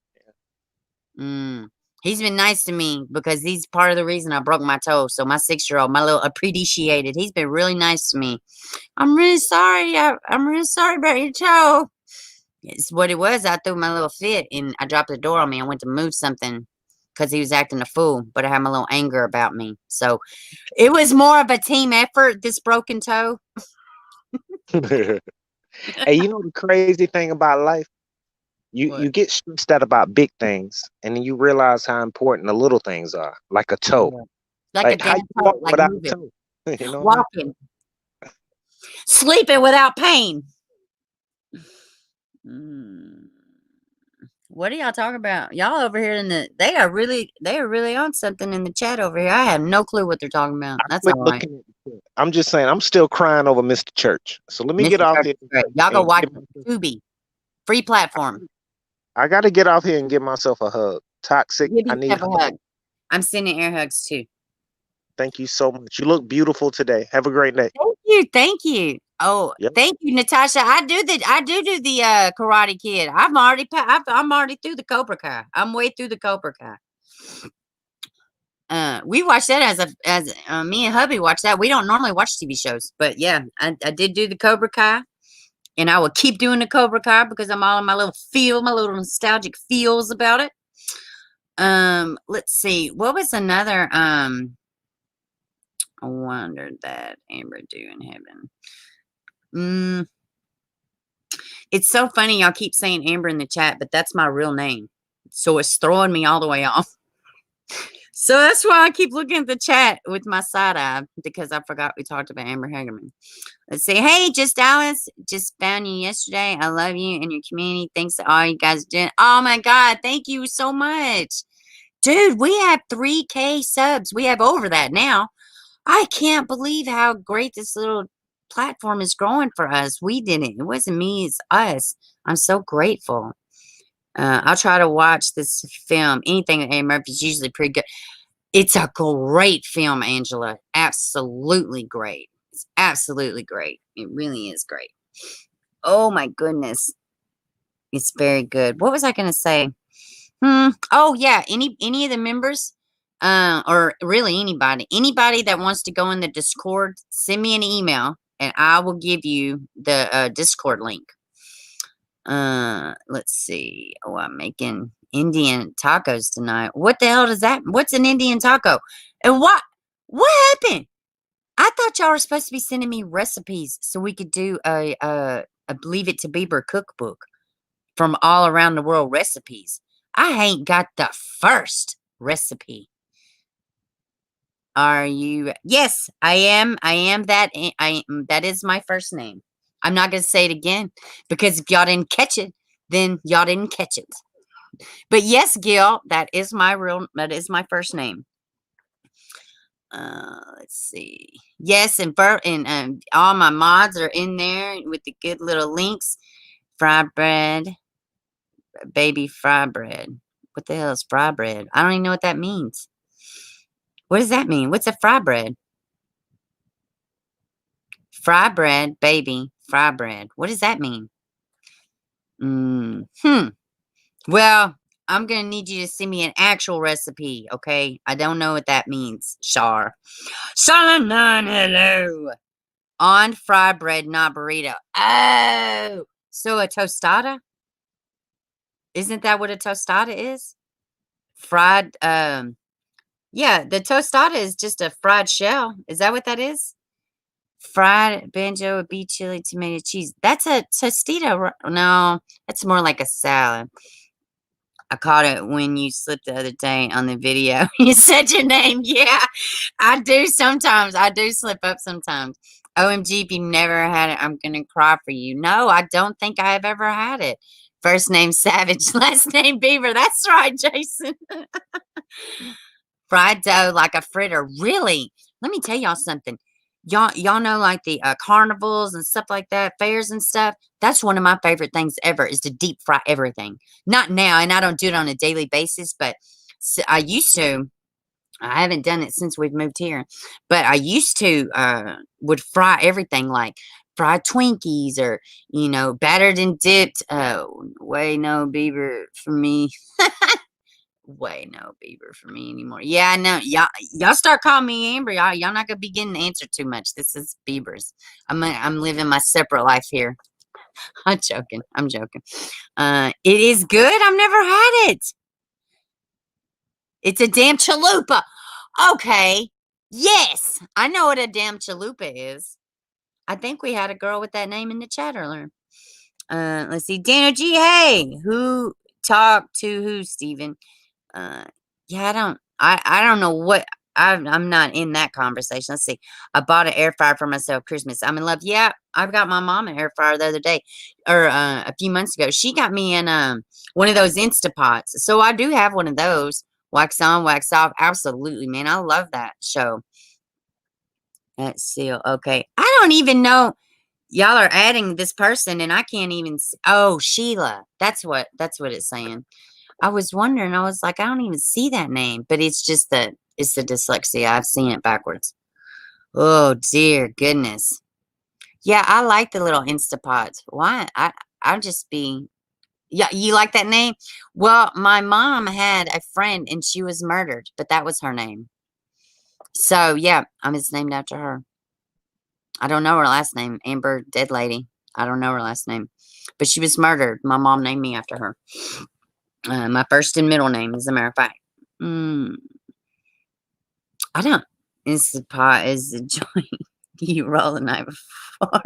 A: He's been nice to me because he's part of the reason I broke my toe. So my 6-year-old, my little appreciated, he's been really nice to me. I'm really sorry. I'm really sorry about your toe. It's what it was. I threw my little fit and I dropped the door on me. I went to move something because he was acting a fool, but I had my little anger about me. So it was more of a team effort, this broken toe.
N: Hey, you know the crazy thing about life? You get stressed out about big things, and then you realize how important the little things are, like a toe.
A: Like a
N: how
A: damn
N: you
A: toe,
N: walk
A: like
N: without a
A: moving,
N: toe? You know what I mean?
A: walking, sleeping without pain. What are y'all talking about? Y'all over here they are really on something in the chat over here. I have no clue what they're talking about. That's all right.
N: I'm just saying, I'm still crying over Mr. Church. So let me get
A: Mr.
N: off
A: Church
N: here.
A: is great. Y'all go
N: and
A: watch
N: give-
A: Tubi. Free platform.
N: I got to get off here and give myself a hug. Toxic.
A: Give
N: I need
A: yourself a hug. I'm sending air hugs too.
N: Thank you so much. You look beautiful today. Have a great day.
A: Thank you. Oh,
N: Yep.
A: thank you, Natasha. I do the Karate Kid. I'm already through the Cobra Kai. I'm way through the Cobra Kai. We watched that as me and hubby watched that. We don't normally watch TV shows, but yeah, I did do the Cobra Kai, and I will keep doing the Cobra Kai because I'm all in my little nostalgic feels about it. Let's see. What was another I wondered that Amber do in heaven. It's so funny y'all keep saying Amber in the chat, but that's my real name. So it's throwing me all the way off. So that's why I keep looking at the chat with my side eye because I forgot we talked about Amber Hagerman. Let's see. Hey, just Alice. Just found you yesterday. I love you and your community. Thanks to all you guys doing. Oh my God. Thank you so much. Dude, we have 3K subs. We have over that now. I can't believe how great this little platform is growing for us. We did it. It wasn't me, it's us. I'm so grateful. I'll try to watch this film. Anything that Eddie Murphy's usually pretty good. It's a great film, Angela. Absolutely great. It's absolutely great. It really is great. Oh my goodness. It's very good. What was I going to say? Oh yeah. Any of the members, or really anybody that wants to go in the Discord, send me an email and I will give you the Discord link. Let's see. Oh, I'm making Indian tacos tonight. What the hell does that? What's an Indian taco? And what happened? I thought y'all were supposed to be sending me recipes so we could do a Leave It to Beber cookbook from all around the world recipes. I ain't got the first recipe. Are you? Yes, I am. I am that. That is my first name. I'm not going to say it again because if y'all didn't catch it, then y'all didn't catch it. But yes, Gil, that is my first name. Let's see. Yes, and all my mods are in there with the good little links. Fry bread, baby fry bread. What the hell is fry bread? I don't even know what that means. What does that mean? What's a fry bread? Fry bread, baby, fry bread. What does that mean? Well, I'm going to need you to send me an actual recipe, okay? I don't know what that means, Shar. Solomon, hello. On fry bread, not burrito. Oh, so a tostada? Isn't that what a tostada is? Fried, yeah, the tostada is just a fried shell. Is that what that is? Fried banjo, beef chili, tomato cheese. That's a tostita. No, that's more like a salad. I caught it when you slipped the other day on the video. You said your name. Yeah, I do sometimes. I do slip up sometimes. OMG, if you never had it, I'm going to cry for you. No, I don't think I have ever had it. First name Savage, last name Beaver. That's right, Jason. Fried dough like a fritter. Really? Let me tell y'all something. Y'all know like the carnivals and stuff like that, fairs and stuff. That's one of my favorite things ever is to deep fry everything. Not now, and I don't do it on a daily basis, but I used to. I haven't done it since we've moved here, but I used to would fry everything like fried Twinkies or, battered and dipped. No, Beaver for me. way no Bieber for me anymore. Yeah, I know. Y'all start calling me Amber. Y'all not gonna be getting answered too much. This is Bieber's. I'm living my separate life here. I'm joking. I'm joking. It is good. I've never had it. It's a damn chalupa. Okay. Yes, I know what a damn chalupa is. I think we had a girl with that name in the chat earlier. Let's see. Dana G. Hey, who talked to who, Steven? Yeah, I don't know what. I'm not in that conversation. Let's see. I bought an air fryer for myself Christmas. I'm in love. Yeah, I've got my mom an air fryer the other day, or a few months ago. She got me in one of those Instapots. So I do have one of those. Wax on, wax off. Absolutely, man. I love that show. Let's see. Okay. I don't even know. Y'all are adding this person and I can't even see. Oh, Sheila. That's what it's saying. I was wondering, I was like, I don't even see that name, but it's just it's the dyslexia. I've seen it backwards. Oh dear goodness. Yeah, I like the little Instapots. Why? I'll just be. Yeah, you like that name? Well, my mom had a friend and she was murdered, but that was her name. So yeah, I'm just named after her. I don't know her last name. Amber, dead lady. I don't know her last name, but she was murdered. My mom named me after her. My first and middle name, as a matter of fact. I don't. Instapot is the joint you roll the night before.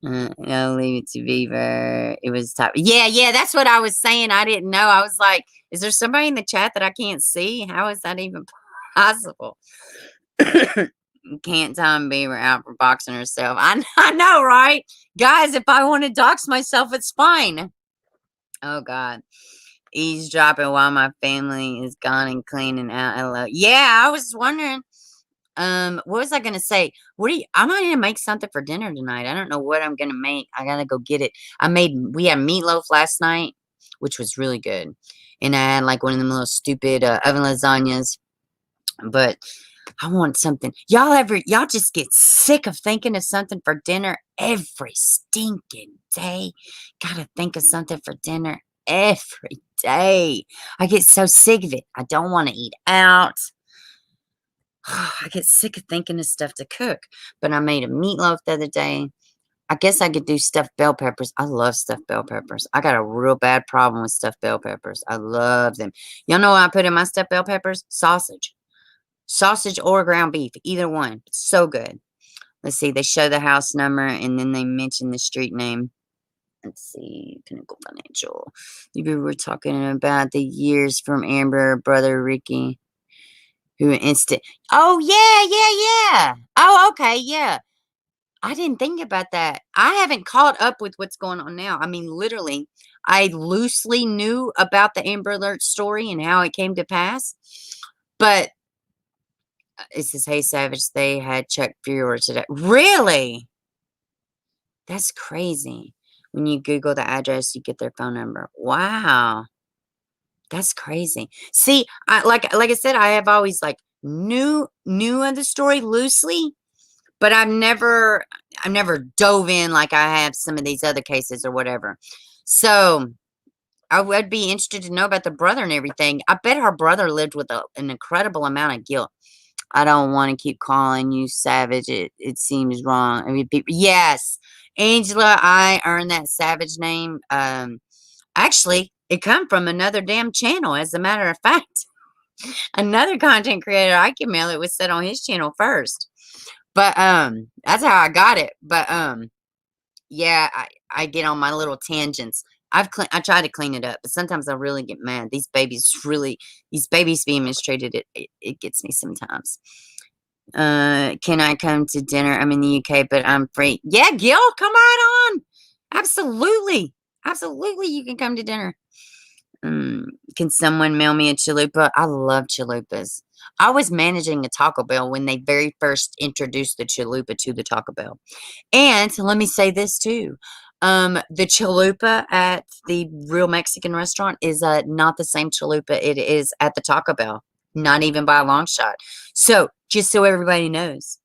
A: No, leave it to Beaver. It was top. Yeah, that's what I was saying. I didn't know. I was like, is there somebody in the chat that I can't see? How is that even possible? Can't time Beaver out for boxing herself. I know, right? Guys, if I want to dox myself, it's fine. Oh, God. Eavesdropping while my family is gone and cleaning out. Hello. Yeah, I was wondering. What was I gonna say? I might need to make something for dinner tonight. I don't know what I'm gonna make. I gotta go get it. We had meatloaf last night, which was really good. And I had like one of them little stupid oven lasagnas. But I want something. Y'all just get sick of thinking of something for dinner every stinking day. Gotta think of something for dinner every day. I get so sick of it. I don't want to eat out. I get sick of thinking of stuff to cook. But I made a meatloaf the other day. I guess I could do stuffed bell peppers. I love stuffed bell peppers. I got a real bad problem with stuffed bell peppers. I love them. Y'all know what I put in my stuffed bell peppers? Sausage. Sausage or ground beef. Either one. So good. Let's see. They show the house number and then they mention the street name. Let's see. Pinnacle Financial. We were talking about the years from Amber, brother Ricky. Who instant. Oh, yeah. Oh, okay. Yeah. I didn't think about that. I haven't caught up with what's going on now. I mean, literally, I loosely knew about the Amber Alert story and how it came to pass. But it says, hey, Savage, they had Chuck Fuhrer today. Really? That's crazy. When you Google the address, you get their phone number. Wow. That's crazy. See, like I said, I have always like knew of the story loosely, but I've never dove in like I have some of these other cases or whatever. So I would be interested to know about the brother and everything. I bet her brother lived with an incredible amount of guilt. I don't want to keep calling you Savage. It seems wrong. I mean, yes, Angela, I earned that Savage name. Actually, it come from another damn channel. As a matter of fact, another content creator, I can mail it, was set on his channel first. But that's how I got it. But yeah, I get on my little tangents. I try to clean it up, but sometimes I really get mad. These babies being mistreated. It gets me sometimes. Can I come to dinner? I'm in the UK, but I'm free. Yeah, Gil, come right on. Absolutely, you can come to dinner. Can someone mail me a chalupa? I love chalupas. I was managing a Taco Bell when they very first introduced the chalupa to the Taco Bell. And let me say this too. The chalupa at the real Mexican restaurant is not the same chalupa it is at the Taco Bell. Not even by a long shot. So, just so everybody knows.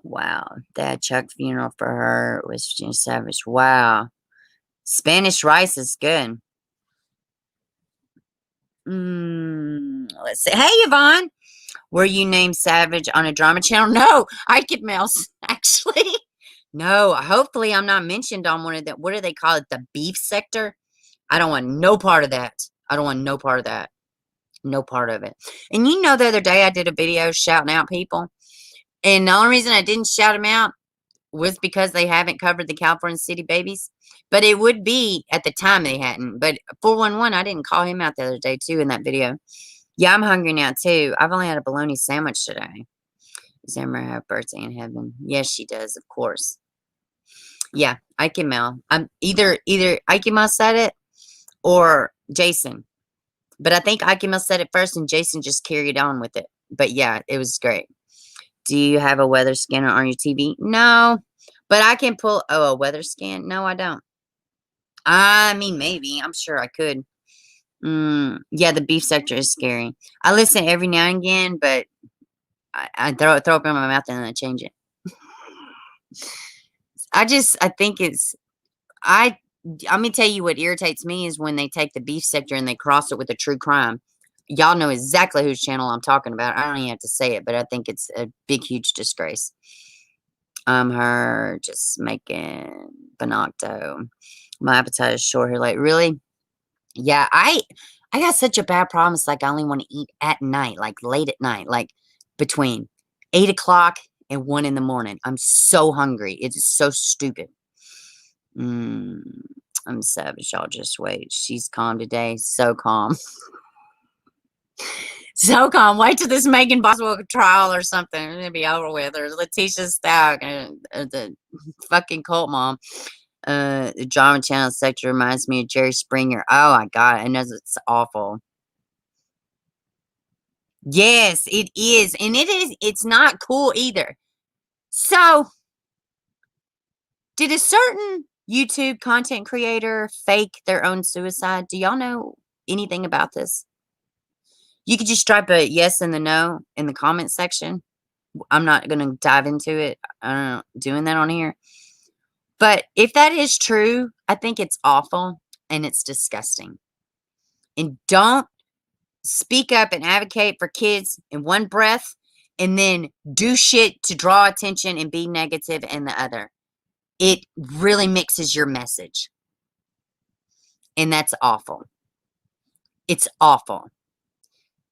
A: Wow. Dad Chuck funeral for her was Virginia Savage. Wow. Spanish rice is good. Let's see. Hey, Yvonne. Were you named Savage on a drama channel? No, I get mails, actually. No, hopefully I'm not mentioned on one of the, what do they call it? The beef sector? I don't want no part of that. I don't want no part of that. No part of it. And you know, the other day I did a video shouting out people. And the only reason I didn't shout them out was because they haven't covered the California City babies. But it would be at the time they hadn't. But 411, I didn't call him out the other day, too, in that video. Yeah, I'm hungry now, too. I've only had a bologna sandwich today. Does Emma have birthday in heaven? Yes, she does, of course. Yeah, Ike and Mel. I'm either Ike and Mel said it or Jason. But I think Ike and Mel said it first and Jason just carried on with it. But yeah, it was great. Do you have a weather scanner on your TV? No. But I can pull a weather scan? No, I don't. I mean, maybe. I'm sure I could. Yeah, the beef sector is scary. I listen every now and again, but I throw it up in my mouth and then I change it. I think it's, I'm gonna tell you what irritates me is when they take the beef sector and they cross it with a true crime. Y'all know exactly whose channel I'm talking about. I don't even have to say it, but I think it's a big, huge disgrace. Her just making Bonacto. My appetite is short here. Like, really? Yeah, I got such a bad problem. It's like I only want to eat at night, like late at night, like between 8 o'clock and 1 in the morning. I'm so hungry. It's so stupid. I'm savage. Y'all just wait. She's calm today. So calm. So calm. Wait till this Megan Boswell trial or something. It's gonna be over with. Or Letitia Stout, the fucking cult mom. The drama channel sector reminds me of Jerry Springer. Oh my god, I know it's awful. Yes, it is. And it's not cool either. So, did a certain YouTube content creator fake their own suicide? Do y'all know anything about this? You could just drop a yes and the no in the comment section. I'm not going to dive into it. I don't know, doing that on here. But if that is true, I think it's awful and it's disgusting. And don't speak up and advocate for kids in one breath and then do shit to draw attention and be negative in the other. It really mixes your message. And that's awful. It's awful.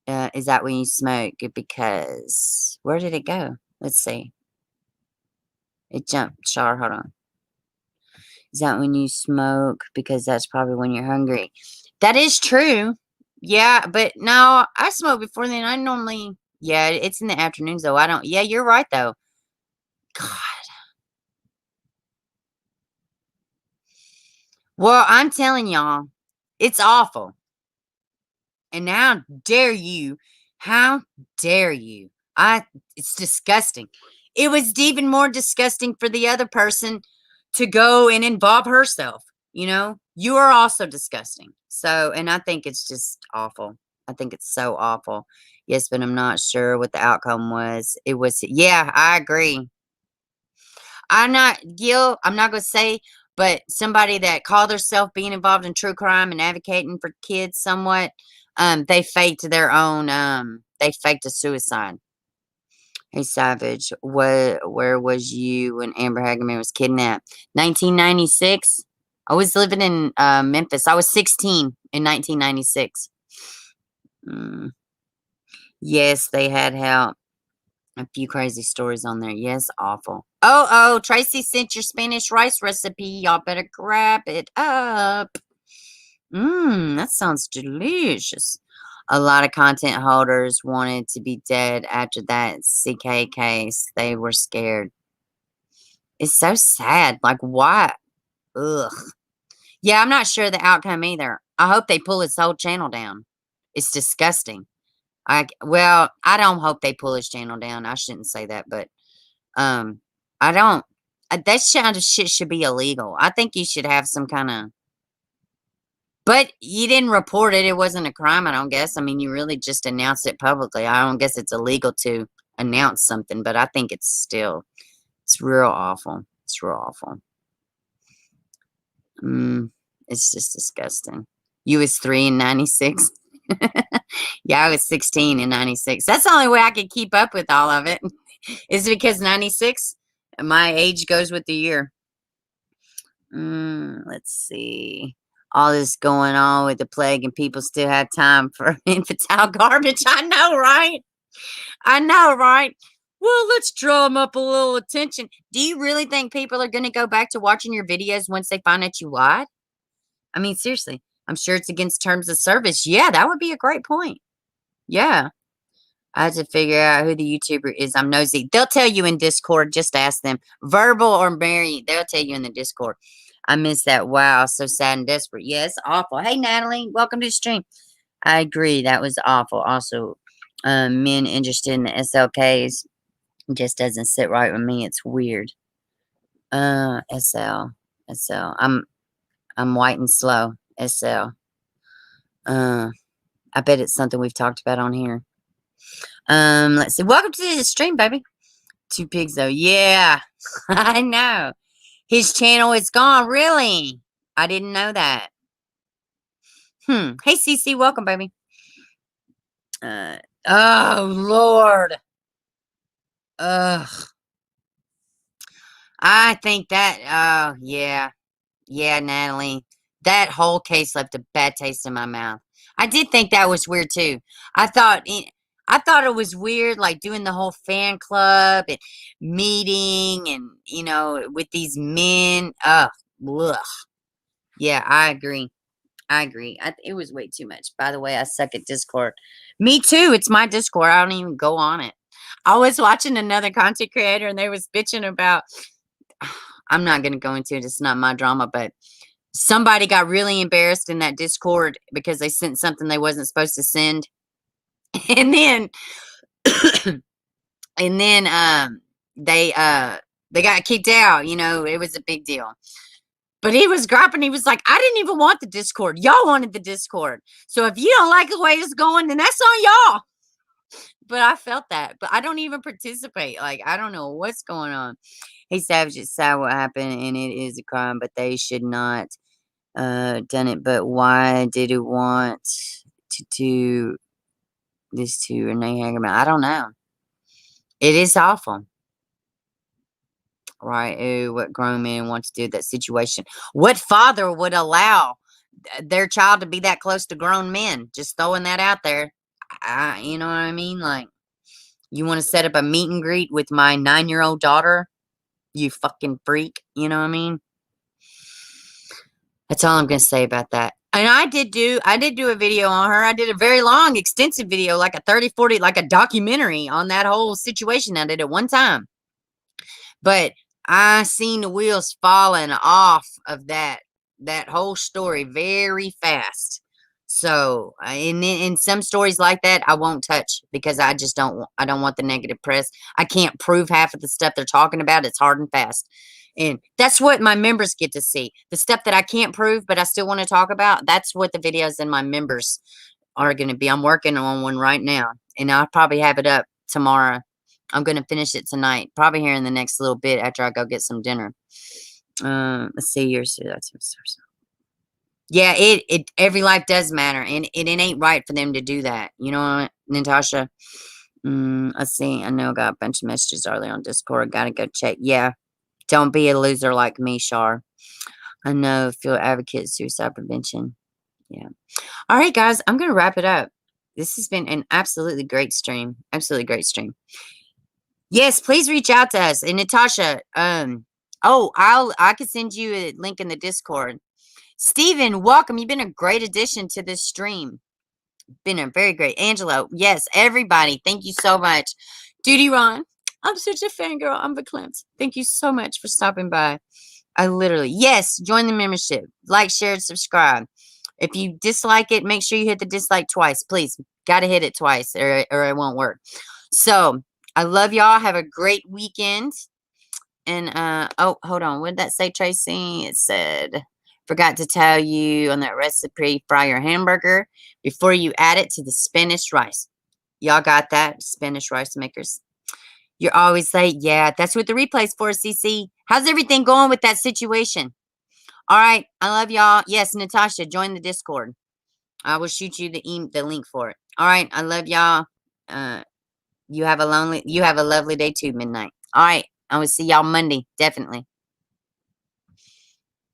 A: Is that when you smoke? Because where did it go? Let's see. It jumped. Char, hold on. Is that when you smoke? Because that's probably when you're hungry. That is true. Yeah, but no, I smoke before then. I normally, yeah, it's in the afternoons though. I don't, yeah, you're right though. God. Well, I'm telling y'all, it's awful. And how dare you? How dare you? It's disgusting. It was even more disgusting for the other person to go and involve herself. You know, you are also disgusting. So, and I think it's just awful. I think it's so awful. Yes, but I'm not sure what the outcome was. It was, yeah, I agree. I'm not going to say, but somebody that called herself being involved in true crime and advocating for kids somewhat, they faked their own, they faked a suicide. Hey, Savage, where was you when Amber Hagerman was kidnapped? 1996. I was living in Memphis. I was 16 in 1996. Yes, they had help. A few crazy stories on there. Yes, awful. Oh, Tracy sent your Spanish rice recipe. Y'all better grab it up. That sounds delicious. A lot of content holders wanted to be dead after that CK case. They were scared. It's so sad. Like, why? Ugh. Yeah, I'm not sure the outcome either. I hope they pull his whole channel down. It's disgusting. Well, I don't hope they pull his channel down. I shouldn't say that, but I don't. That kind of shit should be illegal. I think you should have some kind of. But you didn't report it. It wasn't a crime, I don't guess. I mean, you really just announced it publicly. I don't guess it's illegal to announce something, but I think it's real awful. It's real awful. It's just disgusting. You was 3 in 96. Yeah, I was 16 in 96. That's the only way I could keep up with all of it. Is it because 96? My age goes with the year. Let's see. All this going on with the plague and people still have time for infantile garbage. I know, right? I know, right? Well, let's drum up a little attention. Do you really think people are going to go back to watching your videos once they find out you lied? I mean, seriously, I'm sure it's against terms of service. Yeah, that would be a great point. Yeah. I had to figure out who the YouTuber is. I'm nosy. They'll tell you in Discord. Just ask them. Verbal or Mary, they'll tell you in the Discord. I miss that. Wow, so sad and desperate. Yeah, it's awful. Hey, Natalie, welcome to the stream. I agree. That was awful. Also, men interested in the SLKs just doesn't sit right with me. It's weird. SL. I'm white and slow. SL. I bet it's something we've talked about on here. Let's see. Welcome to the stream, baby. Two pigs, though. Yeah, I know. His channel is gone. Really? I didn't know that. Hey, CC. Welcome, baby. Oh, Lord. Ugh. I think that, oh, yeah. Yeah, Natalie. That whole case left a bad taste in my mouth. I did think that was weird, too. I thought it was weird, like doing the whole fan club and meeting and, you know, with these men. Ugh. Yeah, I agree. It was way too much. By the way, I suck at Discord. Me too. It's my Discord. I don't even go on it. I was watching another content creator and they was bitching about, I'm not going to go into it. It's not my drama, but somebody got really embarrassed in that Discord because they sent something they wasn't supposed to send. And then, they got kicked out. You know, it was a big deal. But he was griping. He was like, I didn't even want the Discord. Y'all wanted the Discord. So if you don't like the way it's going, then that's on y'all. But I felt that. But I don't even participate. Like, I don't know what's going on. Hey, Savage, it's sad what happened, and it is a crime, but they should not done it. But why did it want to do this to Renee Hagerman? I don't know. It is awful. Right? Ooh, what grown man wants to do that situation? What father would allow their child to be that close to grown men? Just throwing that out there. You know what I mean? Like, you want to set up a meet and greet with my 9-year-old daughter? You fucking freak. You know what I mean? That's all I'm going to say about that. And I did do a video on her. I did a very long, extensive video, like a 30, 40, like a documentary on that whole situation. I did it one time. But I seen the wheels falling off of that whole story very fast. So in some stories like that, I won't touch because I just don't want the negative press. I can't prove half of the stuff they're talking about. It's hard and fast. And that's what my members get to see. The stuff that I can't prove, but I still want to talk about. That's what the videos in my members are going to be. I'm working on one right now, and I'll probably have it up tomorrow. I'm going to finish it tonight, probably here in the next little bit after I go get some dinner. Let's see here. Yeah, it every life does matter, and it ain't right for them to do that. You know what, Natasha? Let's see. I know I got a bunch of messages earlier on Discord. Gotta go check. Yeah, don't be a loser like me, Shar. I know, field advocate, suicide prevention. Yeah. All right, guys, I'm gonna wrap it up. This has been an absolutely great stream. Absolutely great stream. Yes, please reach out to us. And Natasha, I could send you a link in the Discord. Steven, welcome. You've been a great addition to this stream. Been a very great. Angelo, yes, everybody. Thank you so much. Duty Ron, I'm such a fangirl. I'm verklempt. Thank you so much for stopping by. Yes, join the membership. Like, share, subscribe. If you dislike it, make sure you hit the dislike twice. Please, gotta hit it twice or it won't work. So, I love y'all. Have a great weekend. And, oh, hold on. What did that say, Tracy? It said, forgot to tell you on that recipe, fry your hamburger before you add it to the Spanish rice. Y'all got that? Spanish rice makers. You're always late. Yeah, that's what the replay's for, CC. How's everything going with that situation? All right. I love y'all. Yes, Natasha, join the Discord. I will shoot you the link for it. All right. I love y'all. You have a lovely day too, Midnight. All right. I will see y'all Monday. Definitely.